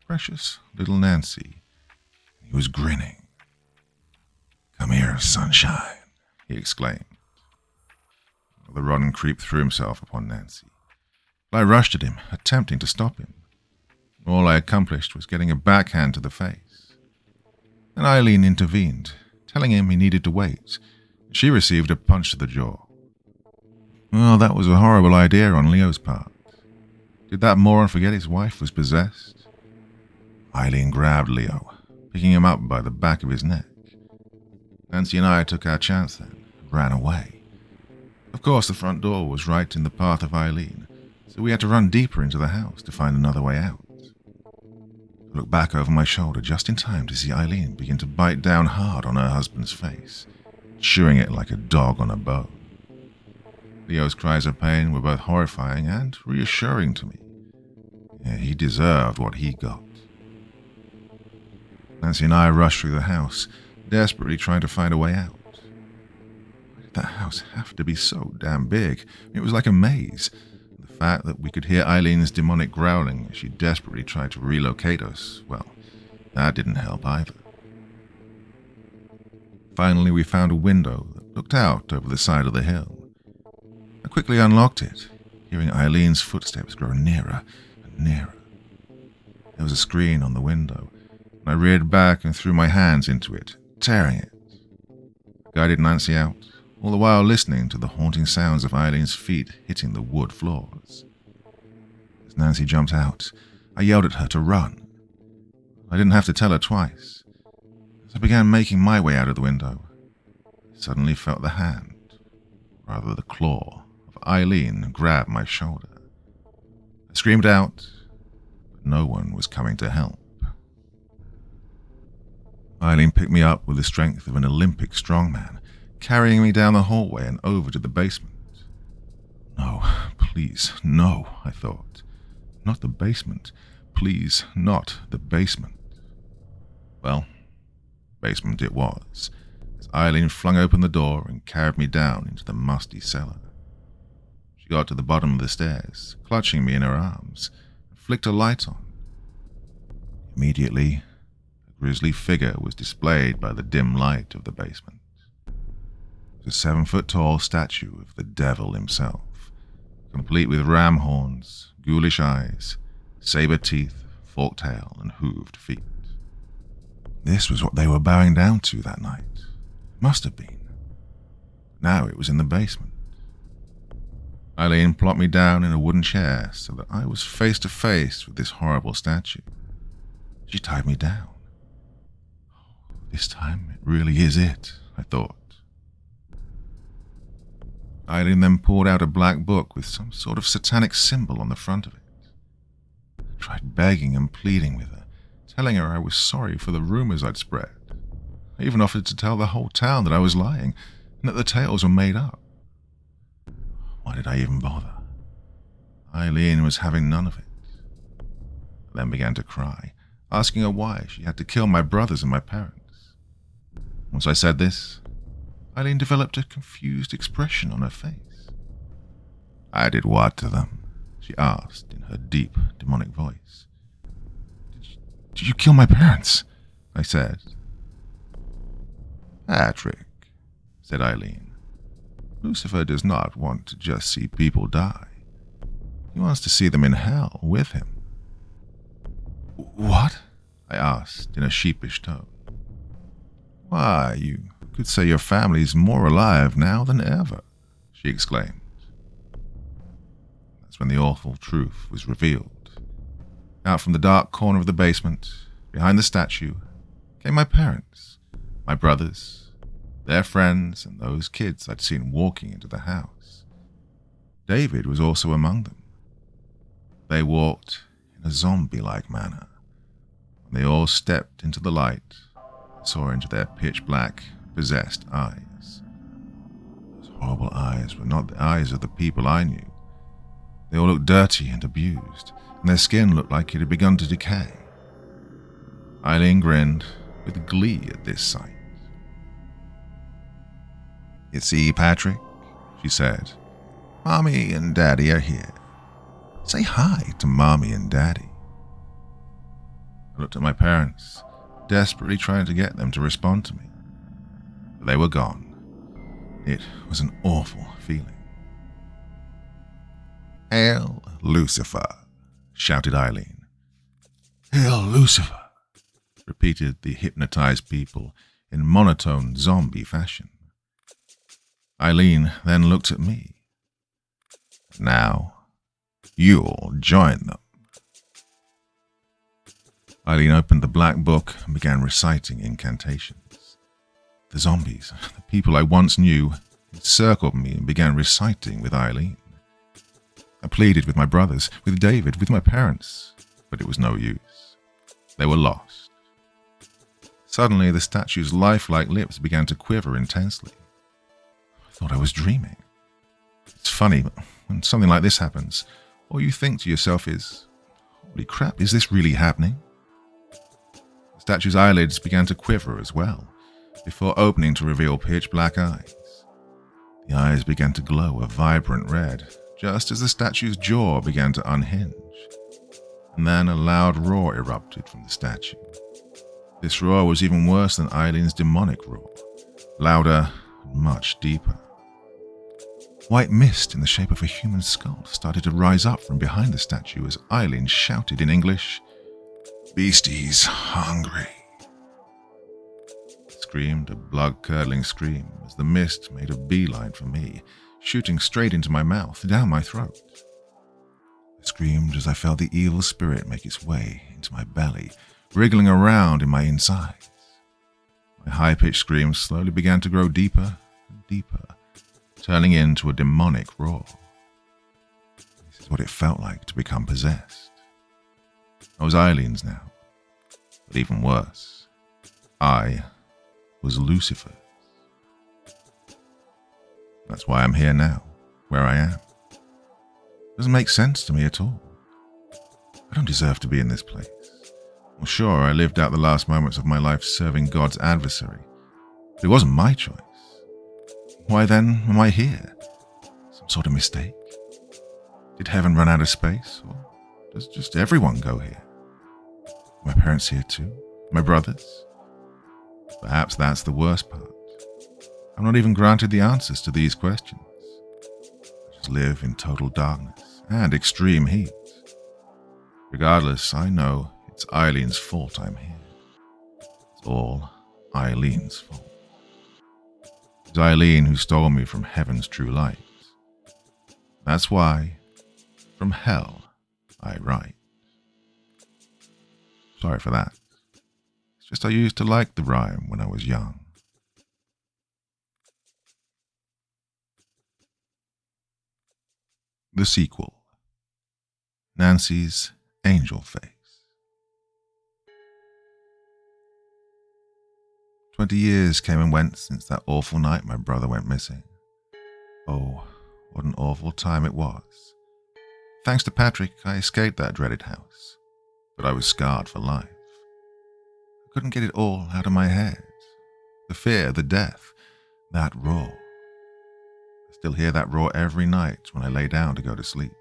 precious little Nancy. He was grinning. "Come here, sunshine," he exclaimed. The rotten creep threw himself upon Nancy. I rushed at him, attempting to stop him. All I accomplished was getting a backhand to the face. And Eileen intervened, telling him he needed to wait. She received a punch to the jaw. Well, that was a horrible idea on Leo's part. Did that moron forget his wife was possessed? Eileen grabbed Leo, picking him up by the back of his neck. Nancy and I took our chance then and ran away. Of course, the front door was right in the path of Eileen, so we had to run deeper into the house to find another way out. I looked back over my shoulder just in time to see Eileen begin to bite down hard on her husband's face, chewing it like a dog on a bone. Leo's cries of pain were both horrifying and reassuring to me. Yeah, he deserved what he got. Nancy and I rushed through the house, desperately trying to find a way out. Why did that house have to be so damn big? It was like a maze. The fact that we could hear Eileen's demonic growling as she desperately tried to relocate us, well, that didn't help either. Finally, we found a window that looked out over the side of the hill. I quickly unlocked it, hearing Eileen's footsteps grow nearer and nearer. There was a screen on the window, and I reared back and threw my hands into it, tearing it. I guided Nancy out, all the while listening to the haunting sounds of Eileen's feet hitting the wood floors. As Nancy jumped out, I yelled at her to run. I didn't have to tell her twice. As I began making my way out of the window, I suddenly felt the hand, rather the claw, of Eileen grab my shoulder. I screamed out, but no one was coming to help. Eileen picked me up with the strength of an Olympic strongman, carrying me down the hallway and over to the basement. No, please, no, I thought. Not the basement. Please, not the basement. Well, basement it was, as Eileen flung open the door and carried me down into the musty cellar. She got to the bottom of the stairs, clutching me in her arms, and flicked a light on. Immediately, a grisly figure was displayed by the dim light of the basement. It was a 7-foot-tall statue of the devil himself, complete with ram horns, ghoulish eyes, saber teeth, forked tail, and hooved feet. This was what they were bowing down to that night. Must have been. Now it was in the basement. Eileen plopped me down in a wooden chair so that I was face to face with this horrible statue. She tied me down. This time it really is it, I thought. Eileen then pulled out a black book with some sort of satanic symbol on the front of it. I tried begging and pleading with her, telling her I was sorry for the rumors I'd spread. I even offered to tell the whole town that I was lying and that the tales were made up. Why did I even bother? Eileen was having none of it. I then began to cry, asking her why she had to kill my brothers and my parents. Once I said this, Eileen developed a confused expression on her face. I did what to them? She asked in her deep, demonic voice. Did you kill my parents? I said. Patrick, said Eileen. Lucifer does not want to just see people die. He wants to see them in hell with him. What? I asked in a sheepish tone. Why, you could say your family's more alive now than ever, she exclaimed. That's when the awful truth was revealed. Out from the dark corner of the basement, behind the statue, came my parents, my brothers, their friends, and those kids I'd seen walking into the house. David was also among them. They walked in a zombie-like manner. When they all stepped into the light, I saw into their pitch-black, possessed eyes. Those horrible eyes were not the eyes of the people I knew. They all looked dirty and abused, and their skin looked like it had begun to decay. Eileen grinned with glee at this sight. You see, Patrick, she said, Mommy and Daddy are here. Say hi to Mommy and Daddy. I looked at my parents, desperately trying to get them to respond to me. But they were gone. It was an awful feeling. Hail, Lucifer, shouted Eileen. Hail, Lucifer, repeated the hypnotized people in monotone zombie fashion. Eileen then looked at me. Now, you'll join them. Eileen opened the black book and began reciting incantations. The zombies, the people I once knew, encircled me and began reciting with Eileen. I pleaded with my brothers, with David, with my parents, but it was no use. They were lost. Suddenly, the statue's lifelike lips began to quiver intensely. I thought I was dreaming. It's funny, but when something like this happens, all you think to yourself is, holy crap, is this really happening? The statue's eyelids began to quiver as well, before opening to reveal pitch-black eyes. The eyes began to glow a vibrant red, just as the statue's jaw began to unhinge. And then a loud roar erupted from the statue. This roar was even worse than Eileen's demonic roar, louder and much deeper. White mist in the shape of a human skull started to rise up from behind the statue as Eileen shouted in English, Beasties hungry. screamed a blood-curdling scream as the mist made a beeline for me, shooting straight into my mouth, down my throat. I screamed as I felt the evil spirit make its way into my belly, wriggling around in my insides. My high-pitched screams slowly began to grow deeper and deeper, turning into a demonic roar. This is what it felt like to become possessed. I was Eileen's now, but even worse, I was Lucifer's. That's why I'm here now, where I am. It doesn't make sense to me at all. I don't deserve to be in this place. Well, sure, I lived out the last moments of my life serving God's adversary, but it wasn't my choice. Why then am I here? Some sort of mistake? Did heaven run out of space, or does just everyone go here? My parents here too? My brothers? Perhaps that's the worst part. I'm not even granted the answers to these questions. I just live in total darkness and extreme heat. Regardless, I know it's Eileen's fault I'm here. It's all Eileen's fault. It's Eileen who stole me from heaven's true light. That's why, from hell, I write. Sorry for that. It's just I used to like the rhyme when I was young. The sequel. Nancy's Angelface. 20 years came and went since that awful night my brother went missing. Oh, what an awful time it was. Thanks to Patrick, I escaped that dreaded house, but I was scarred for life. I couldn't get it all out of my head. The fear, the death, that roar. I still hear that roar every night when I lay down to go to sleep.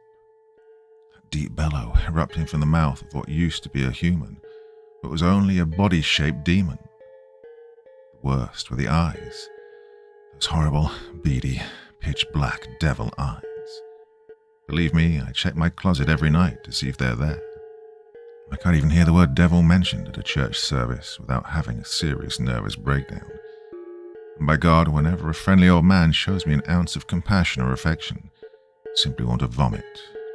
That deep bellow erupting from the mouth of what used to be a human, but was only a body-shaped demon. The worst were the eyes. Those horrible, beady, pitch-black devil eyes. Believe me, I check my closet every night to see if they're there. I can't even hear the word devil mentioned at a church service without having a serious nervous breakdown. And by God, whenever a friendly old man shows me an ounce of compassion or affection, I simply want to vomit,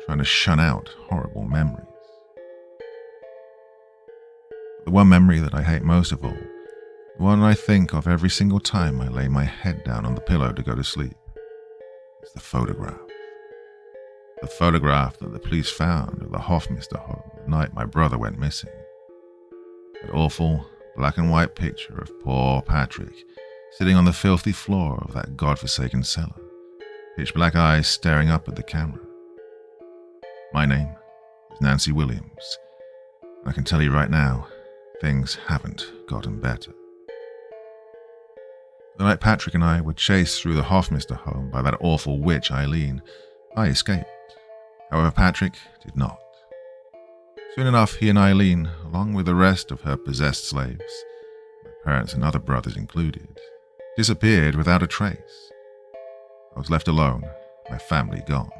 trying to shun out horrible memories. The one memory that I hate most of all, the one I think of every single time I lay my head down on the pillow to go to sleep, is the photograph. The photograph that the police found at the Hofmeister home the night my brother went missing. That awful black and white picture of poor Patrick sitting on the filthy floor of that godforsaken cellar, pitch black eyes staring up at the camera. My name is Nancy Williams, and I can tell you right now, things haven't gotten better. The night Patrick and I were chased through the Hofmeister home by that awful witch Eileen, I escaped. However, Patrick did not. Soon enough, he and Eileen, along with the rest of her possessed slaves, my parents and other brothers included, disappeared without a trace. I was left alone, my family gone.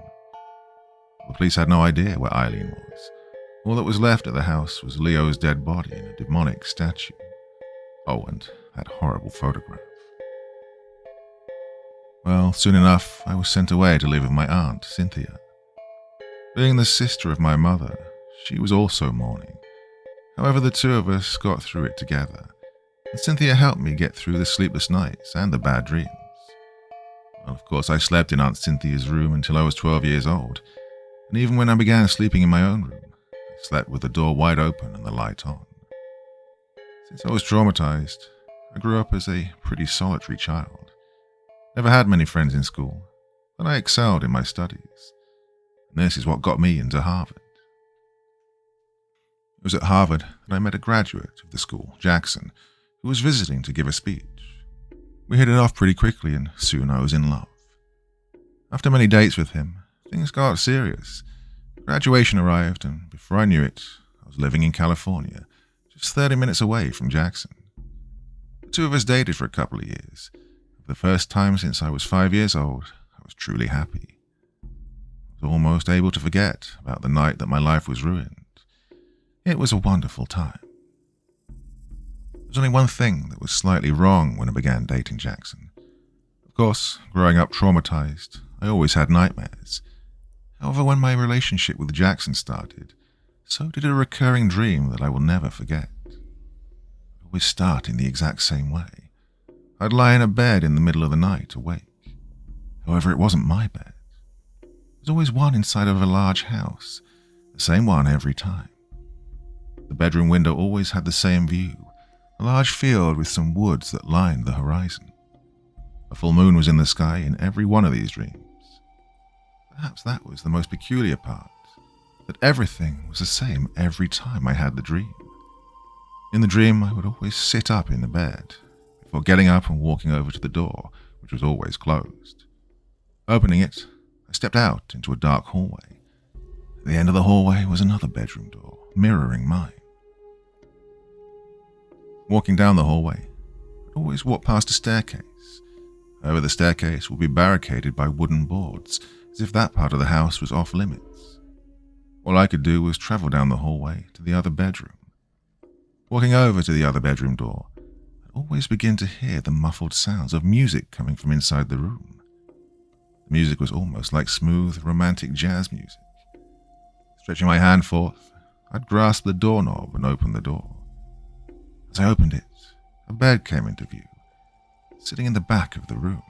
The police had no idea where Eileen was. All that was left at the house was Leo's dead body and a demonic statue. Oh, and that horrible photograph. Well, soon enough, I was sent away to live with my aunt, Cynthia. Being the sister of my mother, she was also mourning. However, the two of us got through it together, and Cynthia helped me get through the sleepless nights and the bad dreams. Well, of course, I slept in Aunt Cynthia's room until I was 12 years old, and even when I began sleeping in my own room, I slept with the door wide open and the light on. Since I was traumatized, I grew up as a pretty solitary child. Never had many friends in school, but I excelled in my studies. And this is what got me into Harvard. It was at Harvard that I met a graduate of the school, Jackson, who was visiting to give a speech. We hit it off pretty quickly and soon I was in love. After many dates with him, things got serious. Graduation arrived and before I knew it, I was living in California, just 30 minutes away from Jackson. The two of us dated for a couple of years. For the first time since I was 5 years old, I was truly happy. I was almost able to forget about the night that my life was ruined. It was a wonderful time. It was only one thing that was slightly wrong when I began dating Jackson. Of course, growing up traumatized, I always had nightmares. However, when my relationship with Jackson started, so did a recurring dream that I will never forget. It would always start in the exact same way. I'd lie in a bed in the middle of the night, awake. However, it wasn't my bed. There was always one inside of a large house, the same one every time. The bedroom window always had the same view, a large field with some woods that lined the horizon. A full moon was in the sky in every one of these dreams. Perhaps that was the most peculiar part, that everything was the same every time I had the dream. In the dream, I would always sit up in the bed, before getting up and walking over to the door, which was always closed. Opening it, I stepped out into a dark hallway. At the end of the hallway was another bedroom door, mirroring mine. Walking down the hallway, I'd always walk past a staircase. However, the staircase would be barricaded by wooden boards, as if that part of the house was off limits. All I could do was travel down the hallway to the other bedroom. Walking over to the other bedroom door, I'd always begin to hear the muffled sounds of music coming from inside the room. The music was almost like smooth, romantic jazz music. Stretching my hand forth, I'd grasp the doorknob and open the door. As I opened it, a bed came into view, sitting in the back of the room.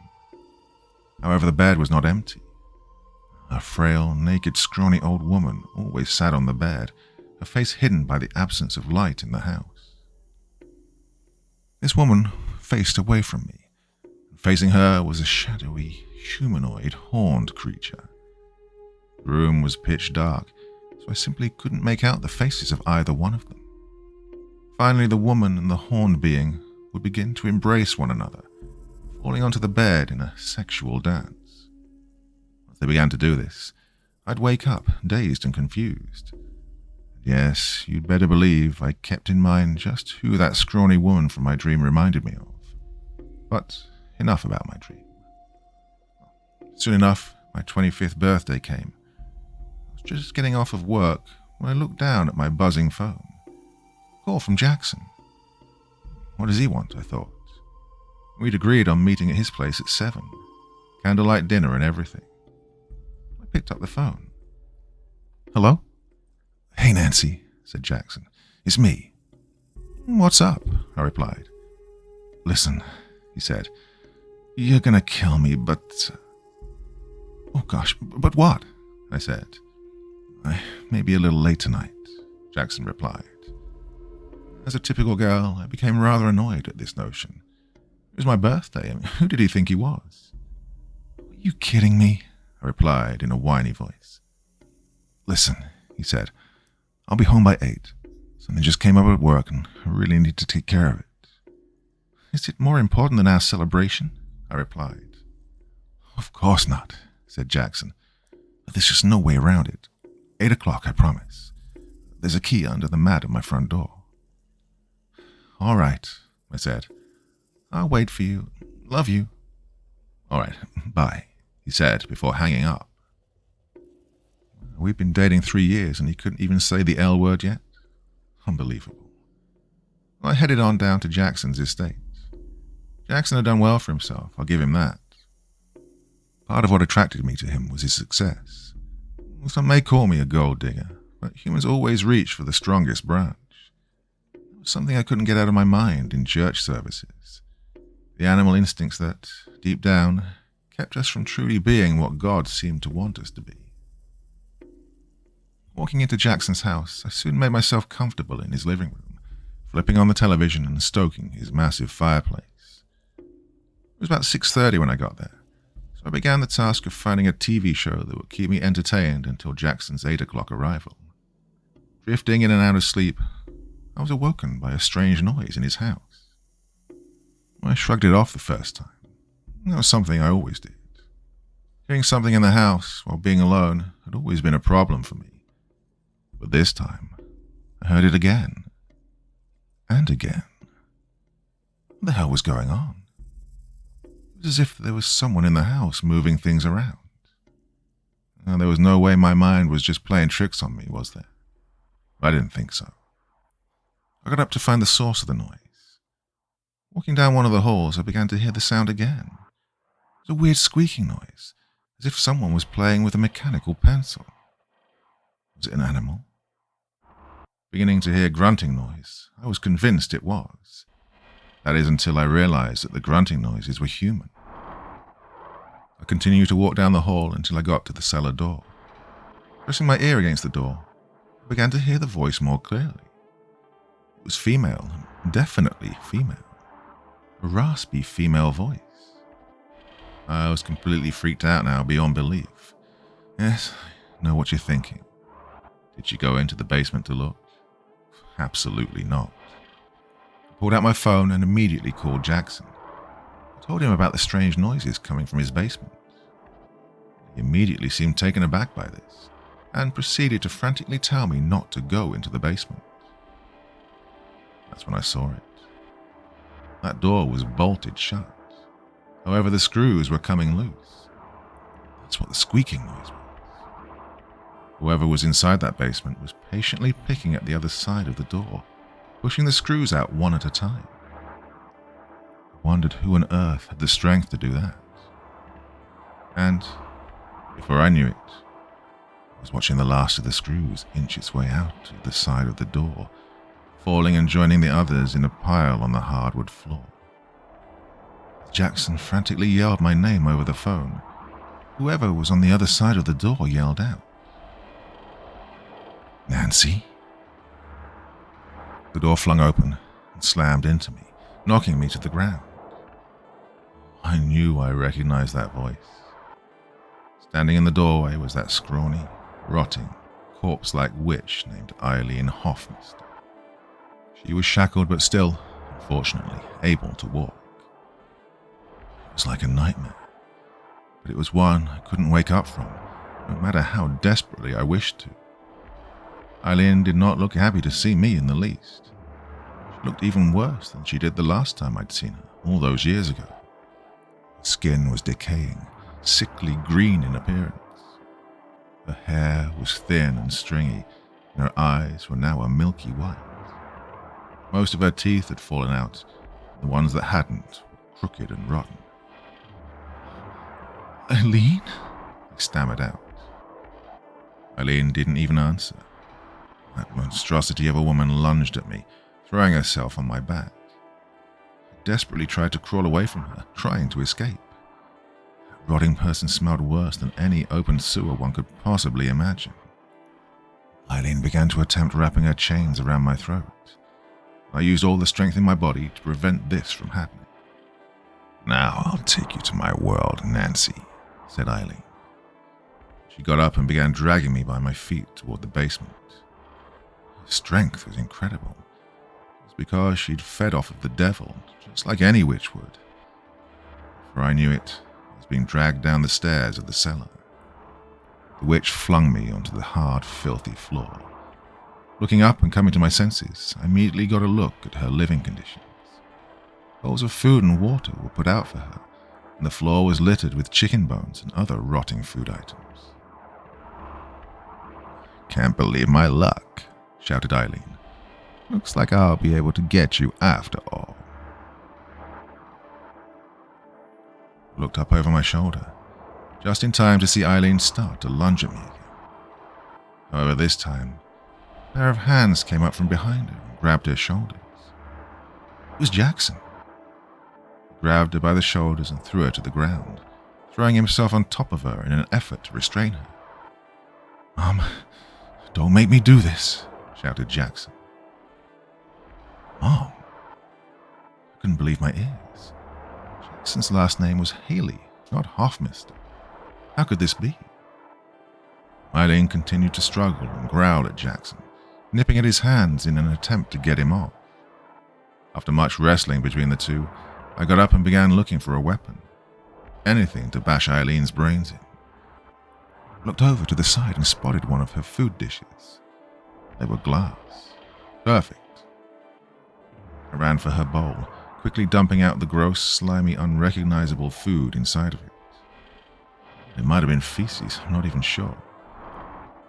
However, the bed was not empty. A frail, naked, scrawny old woman always sat on the bed, her face hidden by the absence of light in the house. This woman faced away from me, and facing her was a shadowy, humanoid, horned creature. The room was pitch dark, so I simply couldn't make out the faces of either one of them. Finally, the woman and the horned being would begin to embrace one another, falling onto the bed in a sexual dance. As they began to do this, I'd wake up, dazed and confused. Yes, you'd better believe I kept in mind just who that scrawny woman from my dream reminded me of. But enough about my dream. Soon enough, my 25th birthday came. I was just getting off of work when I looked down at my buzzing phone. A call from Jackson. What does he want, I thought. We'd agreed on meeting at his place at 7. Candlelight dinner and everything. I picked up the phone. Hello? Hey, Nancy, said Jackson. It's me. What's up? I replied. Listen, he said. You're gonna kill me, but... Oh gosh, but what? I said. I may be a little late tonight, Jackson replied. As a typical girl, I became rather annoyed at this notion. It was my birthday. Who did he think he was? Are you kidding me? I replied in a whiny voice. Listen, he said. I'll be home by 8. Something just came up at work and I really need to take care of it. Is it more important than our celebration? I replied. Of course not, said Jackson. But there's just no way around it. 8 o'clock, I promise. There's a key under the mat at my front door. All right, I said. I'll wait for you. Love you. All right, bye, he said before hanging up. We've been dating 3 years and he couldn't even say the L word yet? Unbelievable. I headed on down to Jackson's estate. Jackson had done well for himself, I'll give him that. Part of what attracted me to him was his success. Some may call me a gold digger, but humans always reach for the strongest branch. It was something I couldn't get out of my mind in church services. The animal instincts that, deep down, kept us from truly being what God seemed to want us to be. Walking into Jackson's house, I soon made myself comfortable in his living room, flipping on the television and stoking his massive fireplace. It was about 6:30 when I got there, so I began the task of finding a TV show that would keep me entertained until Jackson's 8 o'clock arrival. Drifting in and out of sleep, I was awoken by a strange noise in his house. I shrugged it off the first time. That was something I always did. Hearing something in the house while being alone had always been a problem for me. But this time, I heard it again. And again. What the hell was going on? It was as if there was someone in the house moving things around. Now, there was no way my mind was just playing tricks on me, was there? I didn't think so. I got up to find the source of the noise. Walking down one of the halls, I began to hear the sound again. It was a weird squeaking noise, as if someone was playing with a mechanical pencil. Was it an animal? Beginning to hear grunting noise, I was convinced it was. That is until I realized that the grunting noises were human. I continued to walk down the hall until I got to the cellar door. Pressing my ear against the door, I began to hear the voice more clearly. It was female, definitely female. A raspy female voice. I was completely freaked out now beyond belief. Yes, I know what you're thinking. Did she go into the basement to look? Absolutely not. I pulled out my phone and immediately called Jackson. I told him about the strange noises coming from his basement. He immediately seemed taken aback by this and proceeded to frantically tell me not to go into the basement. That's when I saw it. That door was bolted shut. However, the screws were coming loose. That's what the squeaking noise was. Whoever was inside that basement was patiently picking at the other side of the door, pushing the screws out one at a time. I wondered who on earth had the strength to do that. And, before I knew it, I was watching the last of the screws inch its way out to the side of the door, falling and joining the others in a pile on the hardwood floor. Jackson frantically yelled my name over the phone. Whoever was on the other side of the door yelled out, "Nancy?" The door flung open and slammed into me, knocking me to the ground. I knew I recognized that voice. Standing in the doorway was that scrawny, rotting, corpse-like witch named Eileen Hoffmeister. She was shackled but still, unfortunately, able to walk. It was like a nightmare, but it was one I couldn't wake up from, no matter how desperately I wished to. Eileen did not look happy to see me in the least. She looked even worse than she did the last time I'd seen her, all those years ago. Her skin was decaying, sickly green in appearance. Her hair was thin and stringy, and her eyes were now a milky white. Most of her teeth had fallen out, and the ones that hadn't were crooked and rotten. "Eileen?" I stammered out. Eileen didn't even answer. That monstrosity of a woman lunged at me, throwing herself on my back. I desperately tried to crawl away from her, trying to escape. That rotting person smelled worse than any open sewer one could possibly imagine. Eileen began to attempt wrapping her chains around my throat. I used all the strength in my body to prevent this from happening. "Now I'll take you to my world, Nancy," said Eileen. She got up and began dragging me by my feet toward the basement. Her strength was incredible. It was because she'd fed off of the devil, just like any witch would. Before I knew it, I was being dragged down the stairs of the cellar. The witch flung me onto the hard, filthy floor. Looking up and coming to my senses, I immediately got a look at her living conditions. Bowls of food and water were put out for her, and the floor was littered with chicken bones and other rotting food items. "Can't believe my luck," shouted Eileen. "Looks like I'll be able to get you after all." I looked up over my shoulder, just in time to see Eileen start to lunge at me again. However, this time, a pair of hands came up from behind her and grabbed her shoulders. It was Jackson. He grabbed her by the shoulders and threw her to the ground, throwing himself on top of her in an effort to restrain her. Don't make me do this," shouted Jackson. Mom? I couldn't believe my ears. Jackson's last name was Haley, not Hoffmeister. How could this be? Eileen continued to struggle and growl at Jackson, nipping at his hands in an attempt to get him off. After much wrestling between the two, I got up and began looking for a weapon. Anything to bash Eileen's brains in. I looked over to the side and spotted one of her food dishes. They were glass. Perfect. I ran for her bowl, quickly dumping out the gross, slimy, unrecognizable food inside of it. It might have been feces, I'm not even sure.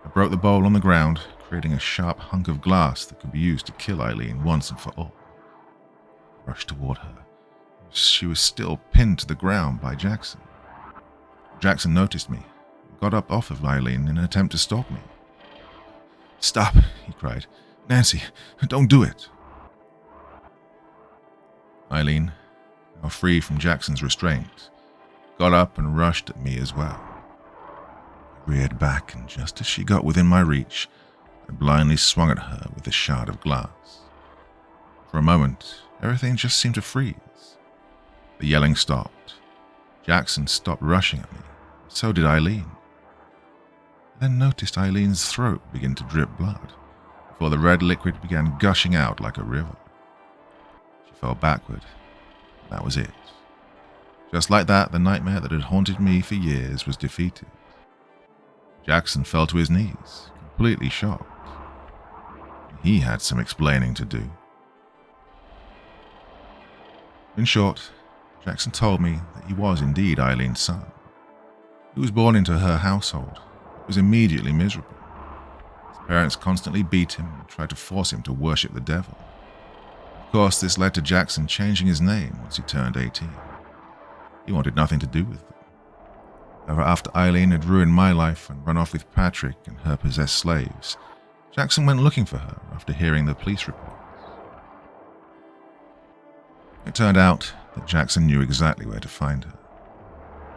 I broke the bowl on the ground, creating a sharp hunk of glass that could be used to kill Eileen once and for all. I rushed toward her, She was still pinned to the ground by Jackson. Jackson noticed me, got up off of Eileen in an attempt to stop me. "Stop," he cried. "Nancy, don't do it." Eileen, now free from Jackson's restraint, got up and rushed at me as well. I reared back, and just as she got within my reach, I blindly swung at her with a shard of glass. For a moment, everything just seemed to freeze. The yelling stopped. Jackson stopped rushing at me. So did Eileen. I then noticed Eileen's throat begin to drip blood, before the red liquid began gushing out like a river. She fell backward. That was it. Just like that, the nightmare that had haunted me for years was defeated. Jackson fell to his knees, completely shocked. He had some explaining to do. In short, Jackson told me that he was indeed Eileen's son. He was born into her household, but was immediately miserable. His parents constantly beat him and tried to force him to worship the devil. Of course, this led to Jackson changing his name once he turned 18. He wanted nothing to do with them. However, after Eileen had ruined my life and run off with Patrick and her possessed slaves, Jackson went looking for her after hearing the police reports. It turned out that Jackson knew exactly where to find her.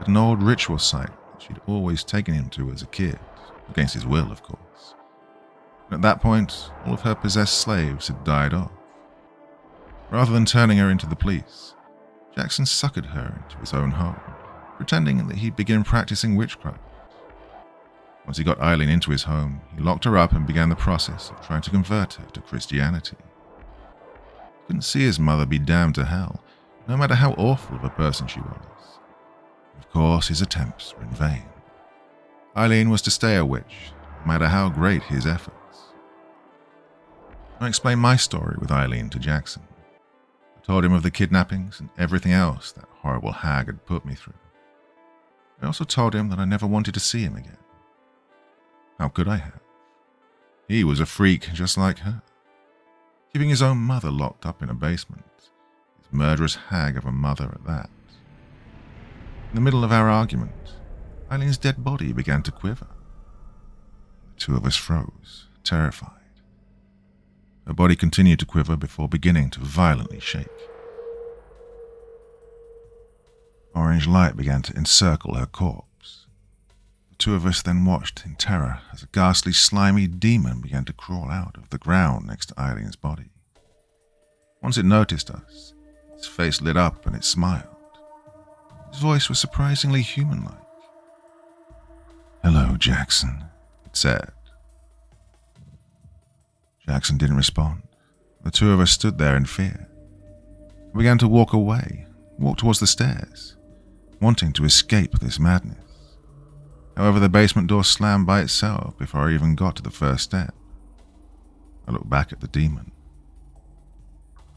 At an old ritual site that she'd always taken him to as a kid, against his will, of course. And at that point, all of her possessed slaves had died off. Rather than turning her into the police, Jackson suckered her into his own home, pretending that he'd begin practicing witchcraft. Once he got Eileen into his home, he locked her up and began the process of trying to convert her to Christianity. He couldn't see his mother be damned to hell, no matter how awful of a person she was. Of course, his attempts were in vain. Eileen was to stay a witch, no matter how great his efforts. I explained my story with Eileen to Jackson. I told him of the kidnappings and everything else that horrible hag had put me through. I also told him that I never wanted to see him again. How could I have? He was a freak just like her, keeping his own mother locked up in a basement, his murderous hag of a mother at that. In the middle of our argument, Eileen's dead body began to quiver. The two of us froze, terrified. Her body continued to quiver before beginning to violently shake. Orange light began to encircle her corpse. The two of us then watched in terror as a ghastly, slimy demon began to crawl out of the ground next to Eileen's body. Once it noticed us, its face lit up and it smiled. His voice was surprisingly human-like. "Hello, Jackson," it said. Jackson didn't respond. The two of us stood there in fear. We began to walk away, walk towards the stairs, wanting to escape this madness. However, the basement door slammed by itself before I even got to the first step. I looked back at the demon.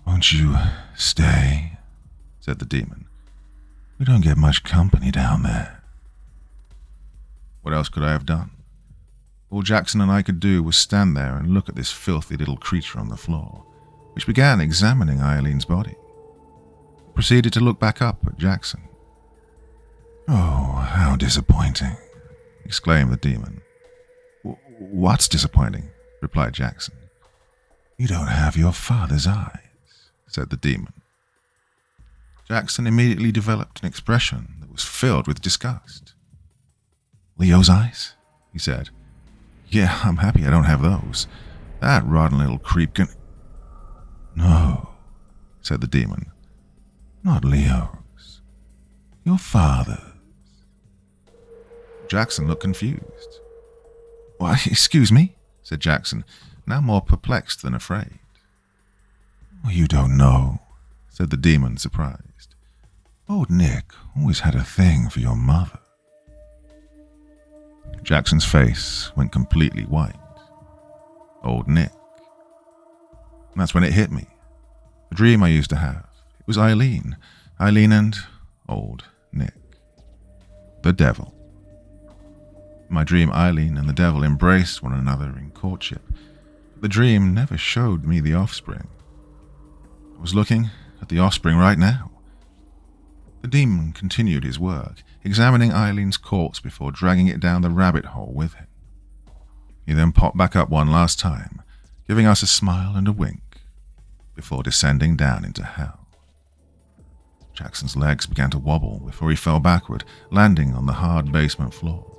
"Won't you stay?" said the demon. "We don't get much company down there." What else could I have done? All Jackson and I could do was stand there and look at this filthy little creature on the floor, which began examining Eileen's body. I proceeded to look back up at Jackson. "Oh, how disappointing," exclaimed the demon. "What's disappointing?" replied Jackson. "You don't have your father's eyes," said the demon. Jackson immediately developed an expression that was filled with disgust. "Leo's eyes?" he said. "Yeah, I'm happy I don't have those. That rotten little creep can—" "No," said the demon. "Not Leo's. Your father's." Jackson looked confused. "Why, excuse me?" said Jackson, now more perplexed than afraid. "You don't know," said the demon, surprised. "Old Nick always had a thing for your mother." Jackson's face went completely white. Old Nick. And that's when it hit me. The dream I used to have. It was Eileen and Old Nick. The devil. In my dream, Eileen and the devil embraced one another in courtship. The dream never showed me the offspring. I was looking at the offspring right now. The demon continued his work, examining Eileen's corpse before dragging it down the rabbit hole with him. He then popped back up one last time, giving us a smile and a wink, before descending down into hell. Jackson's legs began to wobble before he fell backward, landing on the hard basement floor.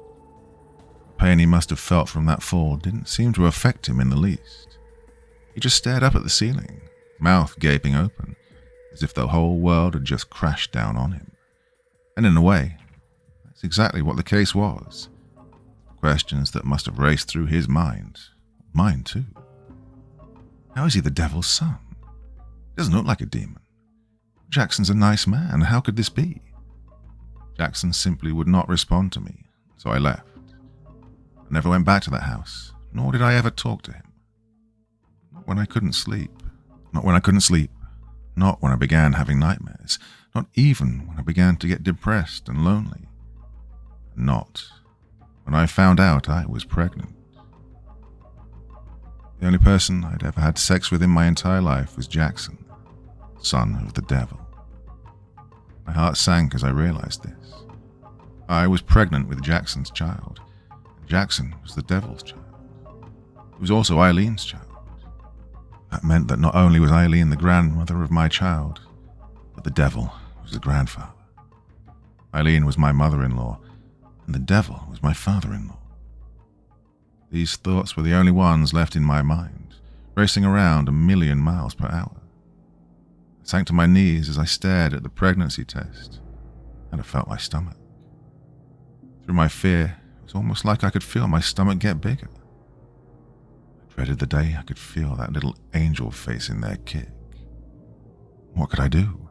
The pain he must have felt from that fall didn't seem to affect him in the least. He just stared up at the ceiling, mouth gaping open, as if the whole world had just crashed down on him. And in a way, that's exactly what the case was. Questions that must have raced through his mind. Mine too. How is he the devil's son? He doesn't look like a demon. Jackson's a nice man. How could this be? Jackson simply would not respond to me, so I left. I never went back to that house, nor did I ever talk to him. Not when I couldn't sleep. Not when I began having nightmares. Not even when I began to get depressed and lonely. Not when I found out I was pregnant. The only person I'd ever had sex with in my entire life was Jackson, son of the devil. My heart sank as I realized this. I was pregnant with Jackson's child, and Jackson was the devil's child. It was also Eileen's child. That meant that not only was Eileen the grandmother of my child, but the devil was the grandfather. Eileen was my mother-in-law, and the devil was my father-in-law. These thoughts were the only ones left in my mind, racing around 1,000,000 miles per hour. I sank to my knees as I stared at the pregnancy test, and I felt my stomach. Through my fear, it was almost like I could feel my stomach get bigger. I dreaded the day I could feel that little angel face in there kick. What could I do?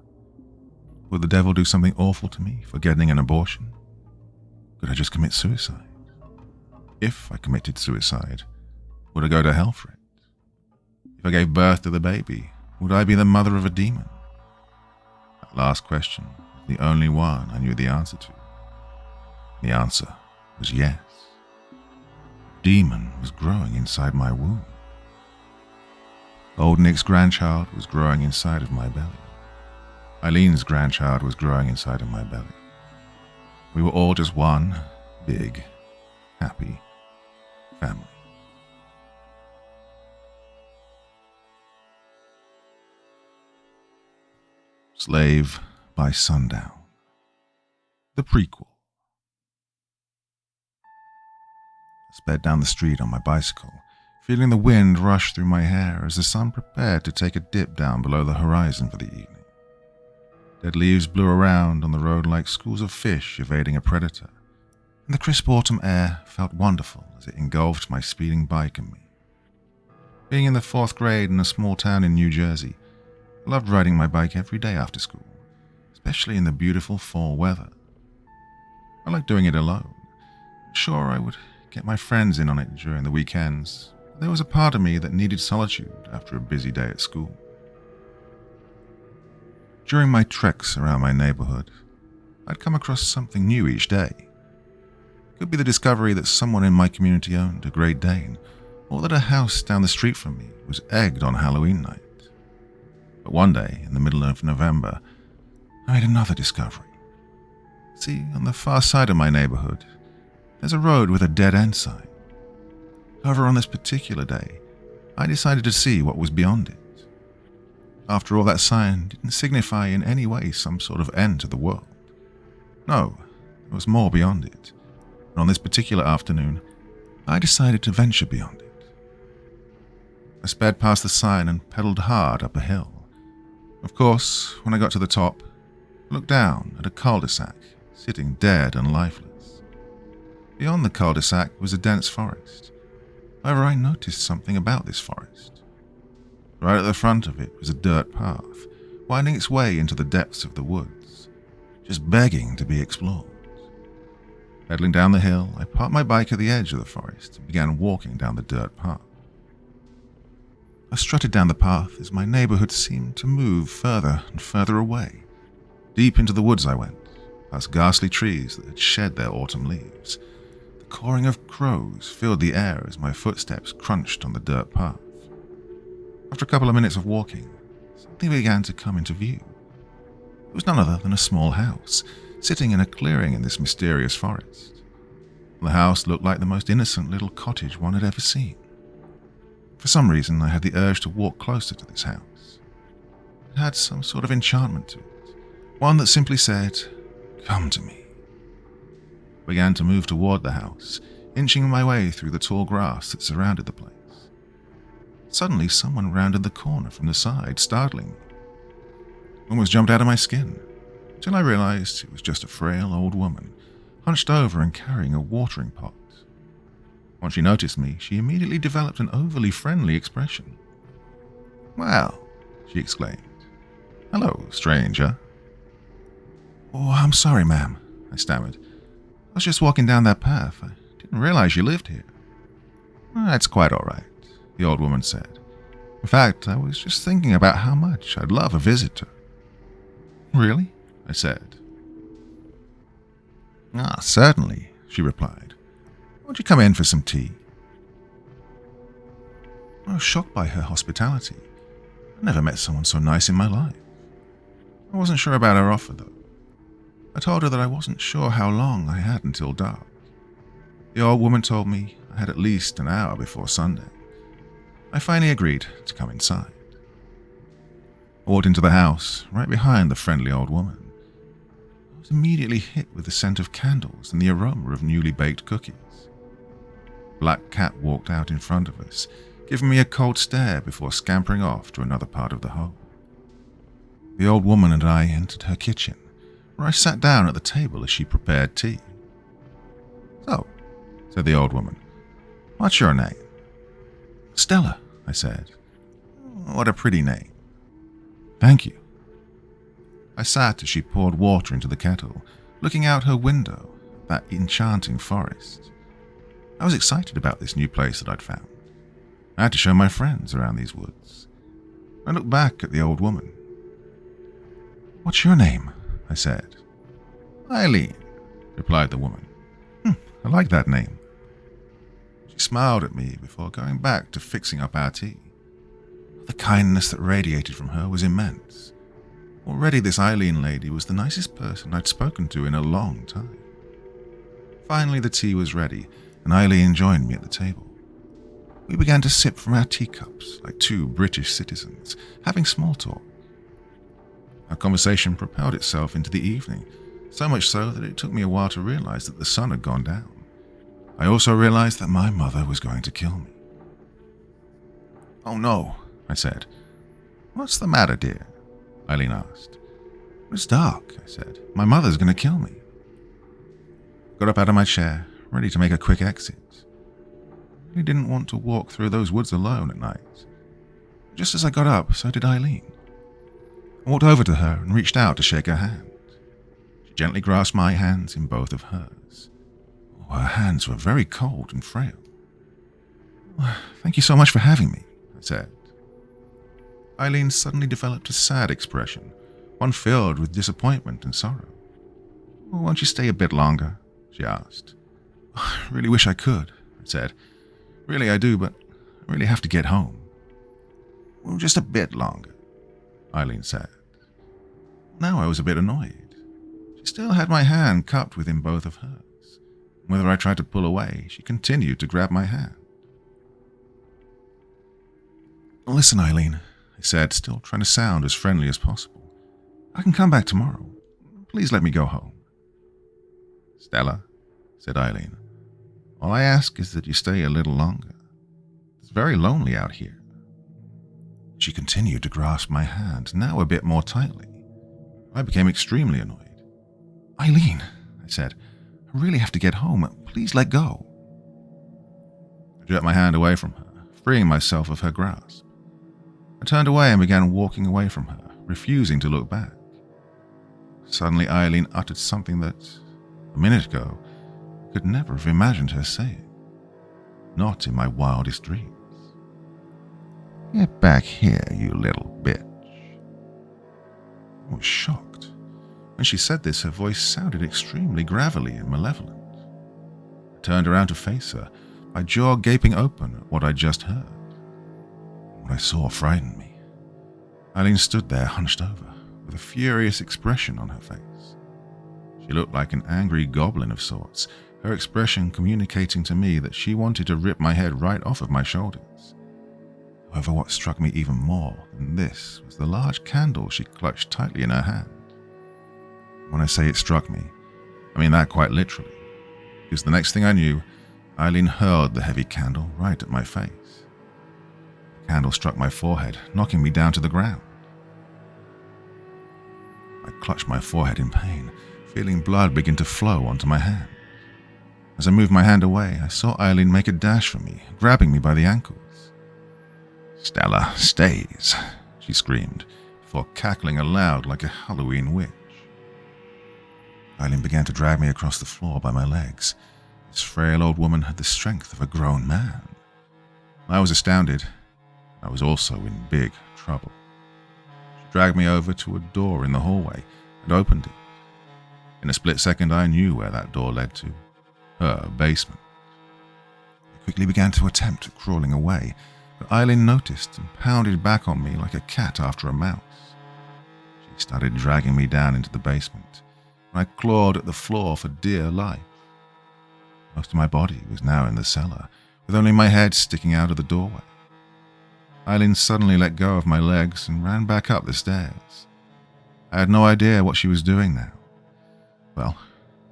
Would the devil do something awful to me for getting an abortion? Could I just commit suicide? If I committed suicide, would I go to hell for it? If I gave birth to the baby, would I be the mother of a demon? That last question was the only one I knew the answer to. The answer was yes. A demon was growing inside my womb. Old Nick's grandchild was growing inside of my belly. Eileen's grandchild was growing inside of my belly. We were all just one big, happy family. Slave by Sundown. The prequel. I sped down the street on my bicycle, feeling the wind rush through my hair as the sun prepared to take a dip down below the horizon for the evening. Dead leaves blew around on the road like schools of fish evading a predator, and the crisp autumn air felt wonderful as it engulfed my speeding bike and me. Being in the 4th grade in a small town in New Jersey, I loved riding my bike every day after school, especially in the beautiful fall weather. I liked doing it alone. Sure, I would get my friends in on it during the weekends, but there was a part of me that needed solitude after a busy day at school. During my treks around my neighborhood, I'd come across something new each day. It could be the discovery that someone in my community owned a Great Dane, or that a house down the street from me was egged on Halloween night. But one day, in the middle of November, I made another discovery. See, on the far side of my neighborhood, there's a road with a dead-end sign. However, on this particular day, I decided to see what was beyond it. After all, that sign didn't signify in any way some sort of end to the world. No, there was more beyond it. And on this particular afternoon, I decided to venture beyond it. I sped past the sign and pedaled hard up a hill. Of course, when I got to the top, I looked down at a cul-de-sac, sitting dead and lifeless. Beyond the cul-de-sac was a dense forest. However, I noticed something about this forest. Right at the front of it was a dirt path, winding its way into the depths of the woods, just begging to be explored. Pedaling down the hill, I parked my bike at the edge of the forest and began walking down the dirt path. I strutted down the path as my neighborhood seemed to move further and further away. Deep into the woods I went, past ghastly trees that had shed their autumn leaves. The cawing of crows filled the air as my footsteps crunched on the dirt path. After a couple of minutes of walking, something began to come into view. It was none other than a small house, sitting in a clearing in this mysterious forest. The house looked like the most innocent little cottage one had ever seen. For some reason, I had the urge to walk closer to this house. It had some sort of enchantment to it, one that simply said, "Come to me." I began to move toward the house, inching my way through the tall grass that surrounded the place. Suddenly, someone rounded the corner from the side, startling me. I almost jumped out of my skin, until I realized it was just a frail old woman, hunched over and carrying a watering pot. Once she noticed me, she immediately developed an overly friendly expression. "Well," she exclaimed. "Hello, stranger." "Oh, I'm sorry, ma'am," I stammered. "I was just walking down that path. I didn't realize you lived here." "That's quite all right," the old woman said. "In fact, I was just thinking about how much I'd love a visitor." "Really?" I said. "Ah, certainly," she replied. "Won't you come in for some tea?" I was shocked by her hospitality. I never met someone so nice in my life. I wasn't sure about her offer, though. I told her that I wasn't sure how long I had until dark. The old woman told me I had at least an hour before sundown. I finally agreed to come inside. I walked into the house, right behind the friendly old woman. I was immediately hit with the scent of candles and the aroma of newly baked cookies. A black cat walked out in front of us, giving me a cold stare before scampering off to another part of the home. The old woman and I entered her kitchen, where I sat down at the table as she prepared tea. "So," said the old woman, "what's your name?" "Stella," I said. "What a pretty name." "Thank you." I sat as she poured water into the kettle, looking out her window at that enchanting forest. I was excited about this new place that I'd found. I had to show my friends around these woods. I looked back at the old woman. "What's your name?" I said. "Eileen," replied the woman. I like that name." She smiled at me before going back to fixing up our tea. The kindness that radiated from her was immense. Already this Eileen lady was the nicest person I'd spoken to in a long time. Finally the tea was ready, and Eileen joined me at the table. We began to sip from our teacups like two British citizens, having small talk. Our conversation propelled itself into the evening, so much so that it took me a while to realize that the sun had gone down. I also realized that my mother was going to kill me. "Oh no," I said. "What's the matter, dear?" Eileen asked. "It's dark," I said. "My mother's going to kill me." I got up out of my chair, ready to make a quick exit. I really didn't want to walk through those woods alone at night. Just as I got up, so did Eileen. I walked over to her and reached out to shake her hand. She gently grasped my hands in both of hers. Her hands were very cold and frail. "Thank you so much for having me," I said. Eileen suddenly developed a sad expression, one filled with disappointment and sorrow. "Won't you stay a bit longer?" she asked. "I really wish I could," I said. "Really I do, but I really have to get home." "Well, just a bit longer," Eileen said. Now I was a bit annoyed. She still had my hand cupped within both of hers. Whether I tried to pull away, she continued to grab my hand. "Listen, Eileen," I said, still trying to sound as friendly as possible. "I can come back tomorrow. Please let me go home." "Stella," said Eileen, "all I ask is that you stay a little longer. It's very lonely out here." She continued to grasp my hand, now a bit more tightly. I became extremely annoyed. "Eileen," I said, "I really have to get home. Please let go." I jerked my hand away from her, freeing myself of her grasp. I turned away and began walking away from her, refusing to look back. Suddenly Eileen uttered something that, a minute ago, I could never have imagined her saying. Not in my wildest dreams. "Get back here, you little bitch." I was shocked. When she said this, her voice sounded extremely gravelly and malevolent. I turned around to face her, my jaw gaping open at what I'd just heard. What I saw frightened me. Eileen stood there hunched over, with a furious expression on her face. She looked like an angry goblin of sorts, her expression communicating to me that she wanted to rip my head right off of my shoulders. However, what struck me even more than this was the large candle she clutched tightly in her hand. When I say it struck me, I mean that quite literally, because the next thing I knew, Eileen hurled the heavy candle right at my face. The candle struck my forehead, knocking me down to the ground. I clutched my forehead in pain, feeling blood begin to flow onto my hand. As I moved my hand away, I saw Eileen make a dash for me, grabbing me by the ankles. "Stella stays," she screamed, before cackling aloud like a Halloween witch. Eileen began to drag me across the floor by my legs. This frail old woman had the strength of a grown man. I was astounded. I was also in big trouble. She dragged me over to a door in the hallway and opened it. In a split second, I knew where that door led to. Her basement. I quickly began to attempt crawling away, but Eileen noticed and pounded back on me like a cat after a mouse. She started dragging me down into the basement, and I clawed at the floor for dear life. Most of my body was now in the cellar, with only my head sticking out of the doorway. Eileen suddenly let go of my legs and ran back up the stairs. I had no idea what she was doing now. Well,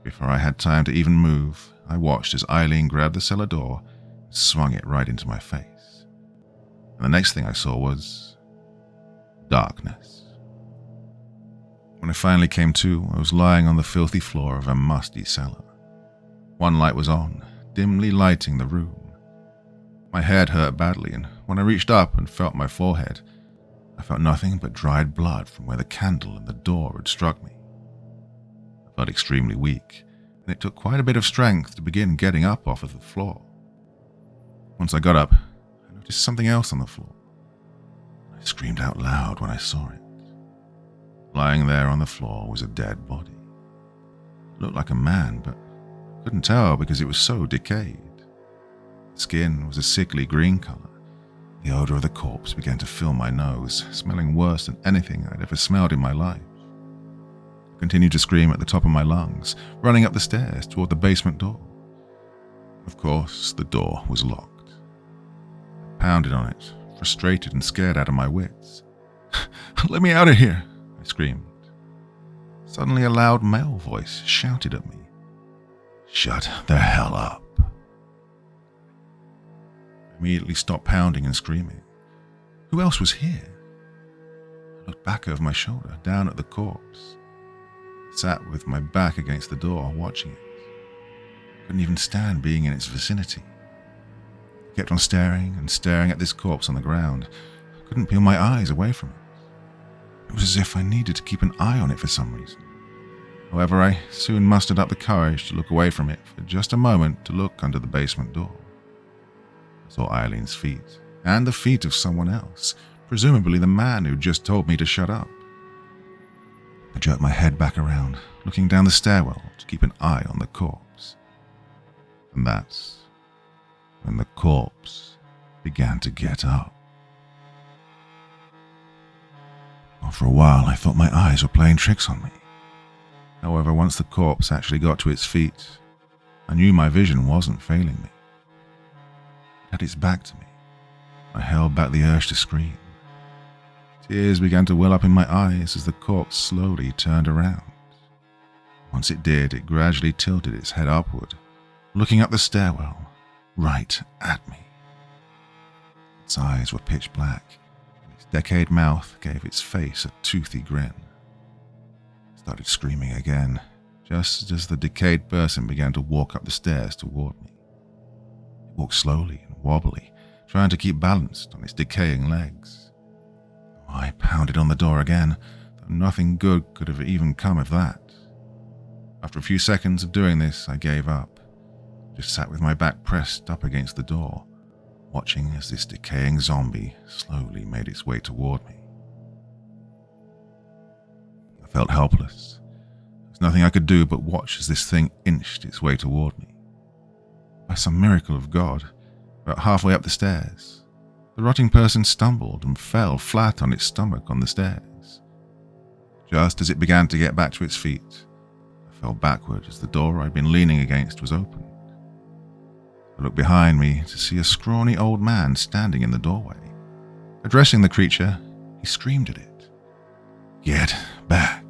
before I had time to even move, I watched as Eileen grabbed the cellar door and swung it right into my face. And the next thing I saw was darkness. When I finally came to, I was lying on the filthy floor of a musty cellar. One light was on, dimly lighting the room. My head hurt badly, and when I reached up and felt my forehead, I felt nothing but dried blood from where the candle and the door had struck me. I felt extremely weak, and it took quite a bit of strength to begin getting up off of the floor. Once I got up, I noticed something else on the floor. I screamed out loud when I saw it. Lying there on the floor was a dead body. It looked like a man, but I couldn't tell because it was so decayed. The skin was a sickly green color. The odor of the corpse began to fill my nose, smelling worse than anything I'd ever smelled in my life. I continued to scream at the top of my lungs, running up the stairs toward the basement door. Of course, the door was locked. I pounded on it, frustrated and scared out of my wits. "Let me out of here!" I screamed. Suddenly a loud male voice shouted at me, "Shut the hell up." I immediately stopped pounding and screaming. Who else was here? I looked back over my shoulder, down at the corpse. I sat with my back against the door, watching it. I couldn't even stand being in its vicinity. I kept on staring and staring at this corpse on the ground. I couldn't peel my eyes away from it. It was as if I needed to keep an eye on it for some reason. However, I soon mustered up the courage to look away from it for just a moment to look under the basement door. I saw Eileen's feet, and the feet of someone else, presumably the man who just told me to shut up. I jerked my head back around, looking down the stairwell to keep an eye on the corpse. And that's when the corpse began to get up. Well, for a while, I thought my eyes were playing tricks on me. However, once the corpse actually got to its feet, I knew my vision wasn't failing me. It had its back to me. I held back the urge to scream. Tears began to well up in my eyes as the corpse slowly turned around. Once it did, it gradually tilted its head upward, looking up the stairwell, right at me. Its eyes were pitch black, and its decayed mouth gave its face a toothy grin. I started screaming again, just as the decayed person began to walk up the stairs toward me. It walked slowly and wobbly, trying to keep balanced on its decaying legs. I pounded on the door again, though nothing good could have even come of that. After a few seconds of doing this, I gave up. Just sat with my back pressed up against the door, watching as this decaying zombie slowly made its way toward me. I felt helpless. There was nothing I could do but watch as this thing inched its way toward me. By some miracle of God, about halfway up the stairs, the rotting person stumbled and fell flat on its stomach on the stairs. Just as it began to get back to its feet, I fell backward as the door I'd been leaning against was opened. I looked behind me to see a scrawny old man standing in the doorway. Addressing the creature, he screamed at it, "Get back!"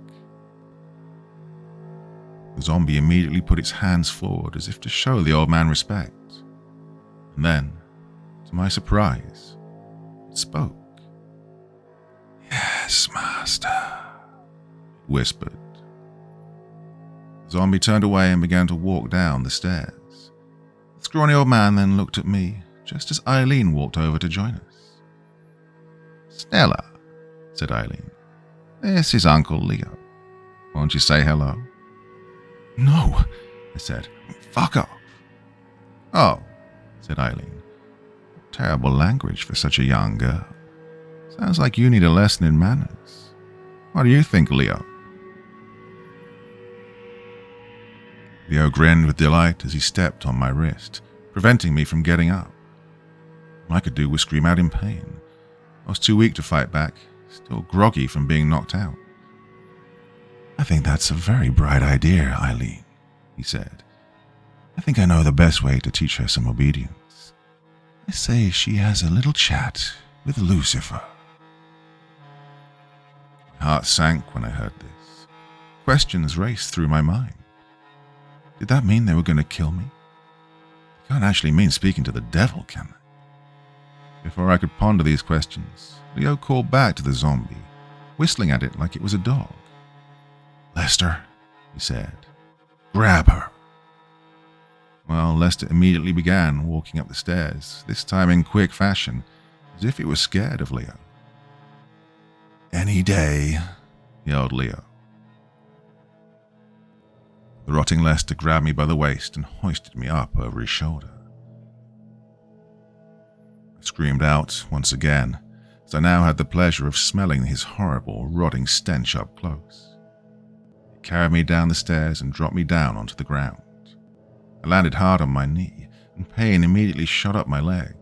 The zombie immediately put its hands forward as if to show the old man respect. And then, to my surprise, it spoke. "Yes, master," it whispered. The zombie turned away and began to walk down the stairs. The scrawny old man then looked at me just as Eileen walked over to join us. "Stella," said Eileen, "this is Uncle Leo. Won't you say hello?" "No," I said. "Fuck off." "Oh," said Eileen. "Terrible language for such a young girl. Sounds like you need a lesson in manners. What do you think, Leo?" Leo grinned with delight as he stepped on my wrist, preventing me from getting up. All I could do was scream out in pain. I was too weak to fight back, still groggy from being knocked out. "I think that's a very bright idea, Eileen," he said. "I think I know the best way to teach her some obedience. I say she has a little chat with Lucifer." My heart sank when I heard this. Questions raced through my mind. Did that mean they were going to kill me? They can't actually mean speaking to the devil, can they? Before I could ponder these questions, Leo called back to the zombie, whistling at it like it was a dog. "Lester," he said, "grab her." Well, Lester immediately began walking up the stairs, this time in quick fashion, as if he was scared of Leo. "Any day," yelled Leo. The rotting Lester grabbed me by the waist and hoisted me up over his shoulder. I screamed out once again, as I now had the pleasure of smelling his horrible, rotting stench up close. He carried me down the stairs and dropped me down onto the ground. I landed hard on my knee, and pain immediately shot up my leg.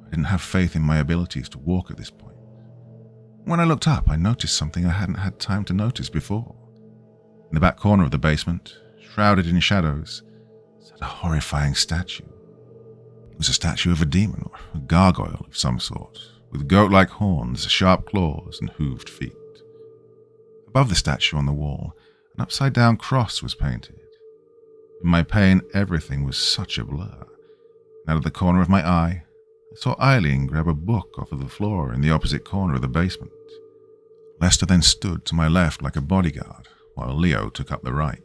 I didn't have faith in my abilities to walk at this point. When I looked up, I noticed something I hadn't had time to notice before. In the back corner of the basement, shrouded in shadows, sat a horrifying statue. It was a statue of a demon or a gargoyle of some sort, with goat-like horns, sharp claws, and hooved feet. Above the statue on the wall, an upside-down cross was painted. In my pain, everything was such a blur. Out of the corner of my eye, I saw Eileen grab a book off of the floor in the opposite corner of the basement. Lester then stood to my left like a bodyguard, while Leo took up the right.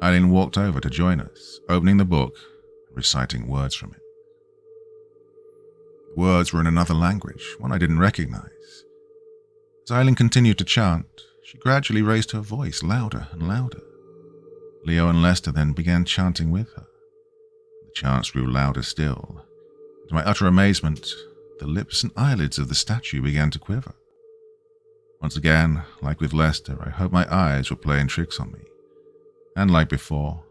Eileen walked over to join us, opening the book and reciting words from it. The words were in another language, one I didn't recognize. As Eileen continued to chant, she gradually raised her voice louder and louder. Leo and Lester then began chanting with her. The chants grew louder still. To my utter amazement, the lips and eyelids of the statue began to quiver. Once again, like with Lester, I hoped my eyes were playing tricks on me. And like before,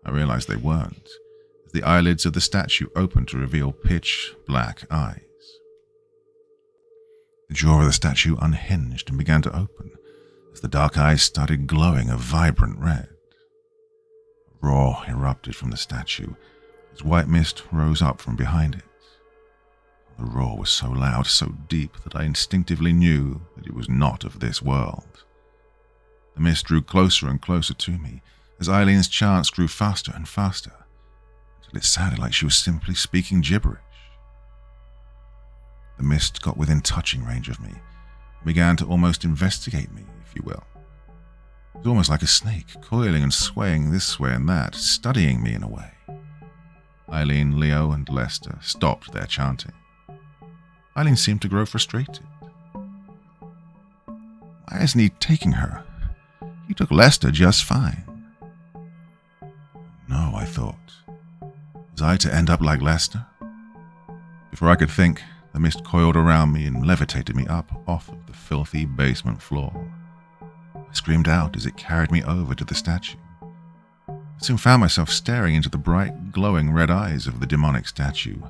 I realized they weren't, as the eyelids of the statue opened to reveal pitch-black eyes. The jaw of the statue unhinged and began to open, as the dark eyes started glowing a vibrant red. A roar erupted from the statue, as white mist rose up from behind it. The roar was so loud, so deep, that I instinctively knew that it was not of this world. The mist drew closer and closer to me, as Eileen's chants grew faster and faster, until it sounded like she was simply speaking gibberish. The mist got within touching range of me, and began to almost investigate me, if you will. It was almost like a snake, coiling and swaying this way and that, studying me in a way. Eileen, Leo, and Lester stopped their chanting. Eileen seemed to grow frustrated. Why isn't he taking her? He took Lester just fine. No, I thought. Was I to end up like Lester? Before I could think, the mist coiled around me and levitated me up off of the filthy basement floor. I screamed out as it carried me over to the statue. I soon found myself staring into the bright, glowing red eyes of the demonic statue,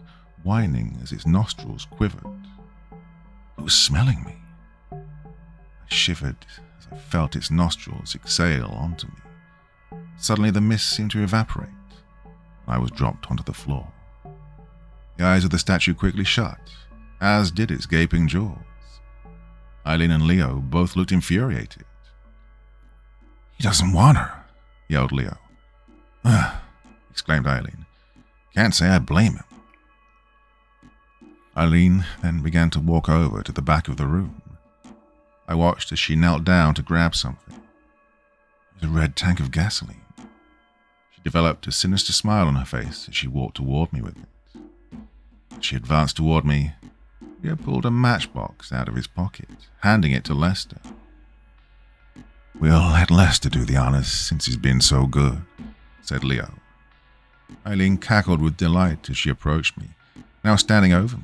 whining as its nostrils quivered. It was smelling me. I shivered as I felt its nostrils exhale onto me. Suddenly the mist seemed to evaporate. I was dropped onto the floor. The eyes of the statue quickly shut, as did its gaping jaws. Eileen and Leo both looked infuriated. "He doesn't want her," yelled Leo. "Ugh," exclaimed Eileen. "Can't say I blame him." Eileen then began to walk over to the back of the room. I watched as she knelt down to grab something. It was a red tank of gasoline. She developed a sinister smile on her face as she walked toward me with it. As she advanced toward me, Leo pulled a matchbox out of his pocket, handing it to Lester. "We'll let Lester do the honors since he's been so good," said Leo. Eileen cackled with delight as she approached me, now standing over me.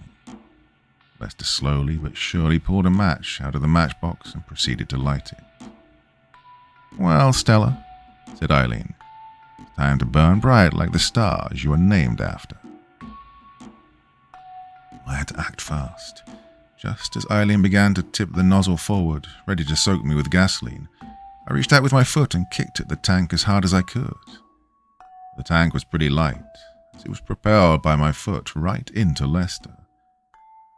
Lester slowly but surely pulled a match out of the matchbox and proceeded to light it. "Well, Stella," said Eileen, "it's time to burn bright like the stars you are named after." I had to act fast. Just as Eileen began to tip the nozzle forward, ready to soak me with gasoline, I reached out with my foot and kicked at the tank as hard as I could. The tank was pretty light, as it was propelled by my foot right into Lester.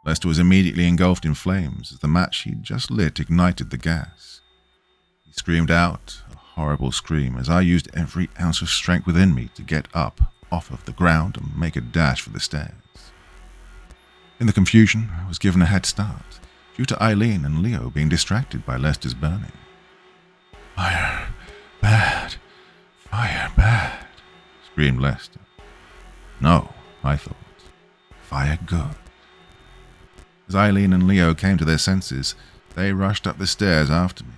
Lester was immediately engulfed in flames as the match he'd just lit ignited the gas. He screamed out, a horrible scream, as I used every ounce of strength within me to get up off of the ground and make a dash for the stairs. In the confusion, I was given a head start, due to Eileen and Leo being distracted by Lester's burning. "Fire bad, fire bad," screamed Lester. No, I thought. Fire good. As Eileen and Leo came to their senses, they rushed up the stairs after me.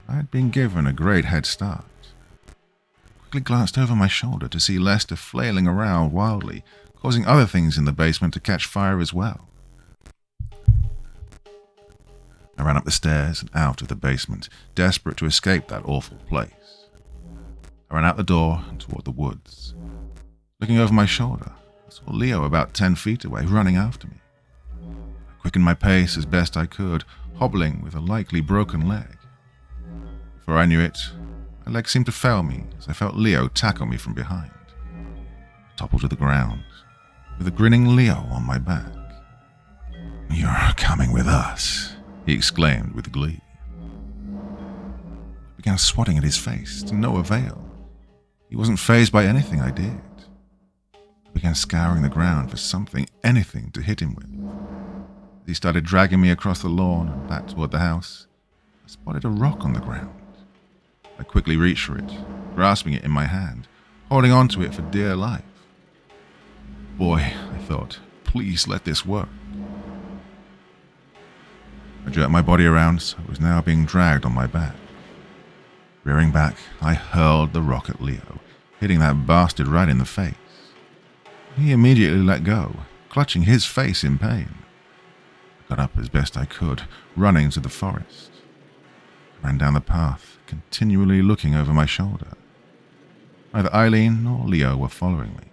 I had been given a great head start. I quickly glanced over my shoulder to see Lester flailing around wildly, causing other things in the basement to catch fire as well. I ran up the stairs and out of the basement, desperate to escape that awful place. I ran out the door and toward the woods. Looking over my shoulder, I saw Leo about 10 feet away, running after me. I quickened my pace as best I could, hobbling with a likely broken leg. Before I knew it, my leg seemed to fail me as I felt Leo tackle me from behind. I toppled to the ground, with a grinning Leo on my back. "You're coming with us," he exclaimed with glee. I began swatting at his face, to no avail. He wasn't fazed by anything I did. I began scouring the ground for something, anything to hit him with. As he started dragging me across the lawn and back toward the house, I spotted a rock on the ground. I quickly reached for it, grasping it in my hand, holding on to it for dear life. Boy, I thought, please let this work. I jerked my body around, so I was now being dragged on my back. Rearing back, I hurled the rock at Leo, hitting that bastard right in the face. He immediately let go, clutching his face in pain. I got up as best I could, running to the forest. I ran down the path, continually looking over my shoulder. Neither Eileen nor Leo were following me.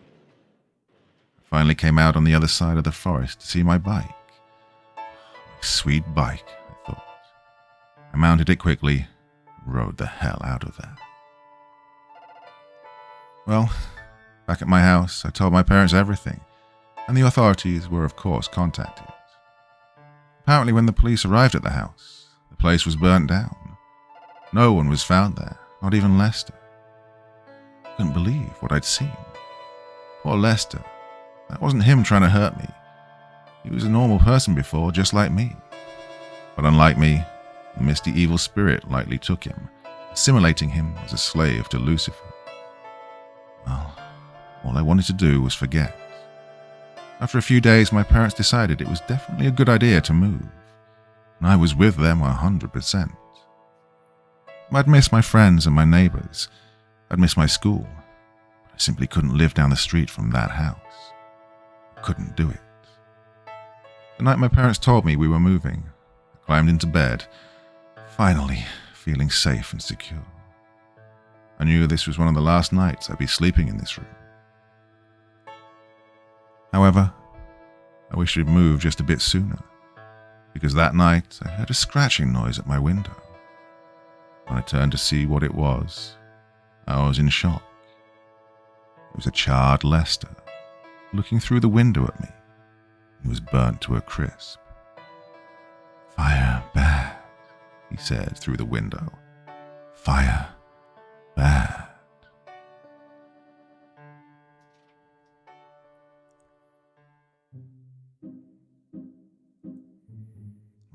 I finally came out on the other side of the forest to see my bike. My sweet bike, I thought. I mounted it quickly and rode the hell out of there. Well, back at my house, I told my parents everything, and the authorities were of course contacted. Apparently when the police arrived at the house, the place was burnt down. No one was found there, not even Lester. I couldn't believe what I'd seen. Poor Lester. That wasn't him trying to hurt me. He was a normal person before, just like me. But unlike me, the misty evil spirit likely took him, assimilating him as a slave to Lucifer. Well, all I wanted to do was forget. After a few days, my parents decided it was definitely a good idea to move, and I was with them 100%. I'd miss my friends and my neighbors. I'd miss my school. But I simply couldn't live down the street from that house. I couldn't do it. The night my parents told me we were moving, I climbed into bed, finally feeling safe and secure. I knew this was one of the last nights I'd be sleeping in this room. However, I wished we'd moved just a bit sooner, because that night I heard a scratching noise at my window. When I turned to see what it was, I was in shock. It was a charred Lester, looking through the window at me. He was burnt to a crisp. "Fire bad," he said through the window. "Fire bad."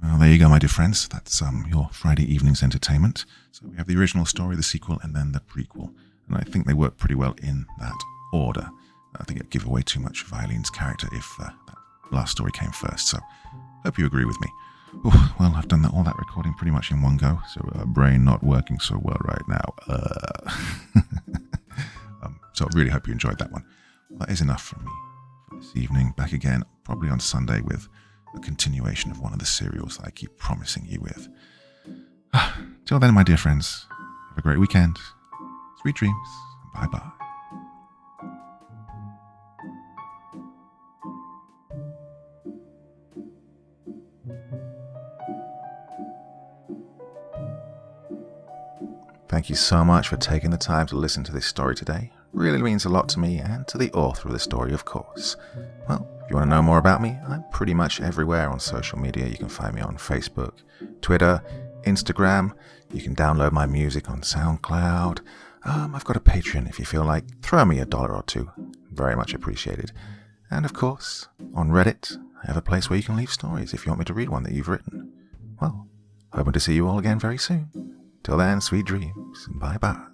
Well, there you go, my dear friends. That's your Friday evening's entertainment. So we have the original story, the sequel, and then the prequel. And I think they work pretty well in that order. I think it'd give away too much of Eileen's character if that last story came first. So hope you agree with me. Ooh, well, I've done all that recording pretty much in one go, so brain not working so well right now. So I really hope you enjoyed that one. Well, that is enough from me for this evening. Back again, probably on Sunday, with a continuation of one of the serials that I keep promising you with. Till then, my dear friends, have a great weekend. Sweet dreams. Bye-bye. Thank you so much for taking the time to listen to this story today. Really means a lot to me and to the author of the story, of course. Well, if you want to know more about me, I'm pretty much everywhere on social media. You can find me on Facebook, Twitter, Instagram. You can download my music on SoundCloud. I've got a Patreon if you feel like. Throw me $1 or $2. Very much appreciated. And of course, on Reddit, I have a place where you can leave stories if you want me to read one that you've written. Well, hoping to see you all again very soon. Till then, sweet dreams. Bye-bye.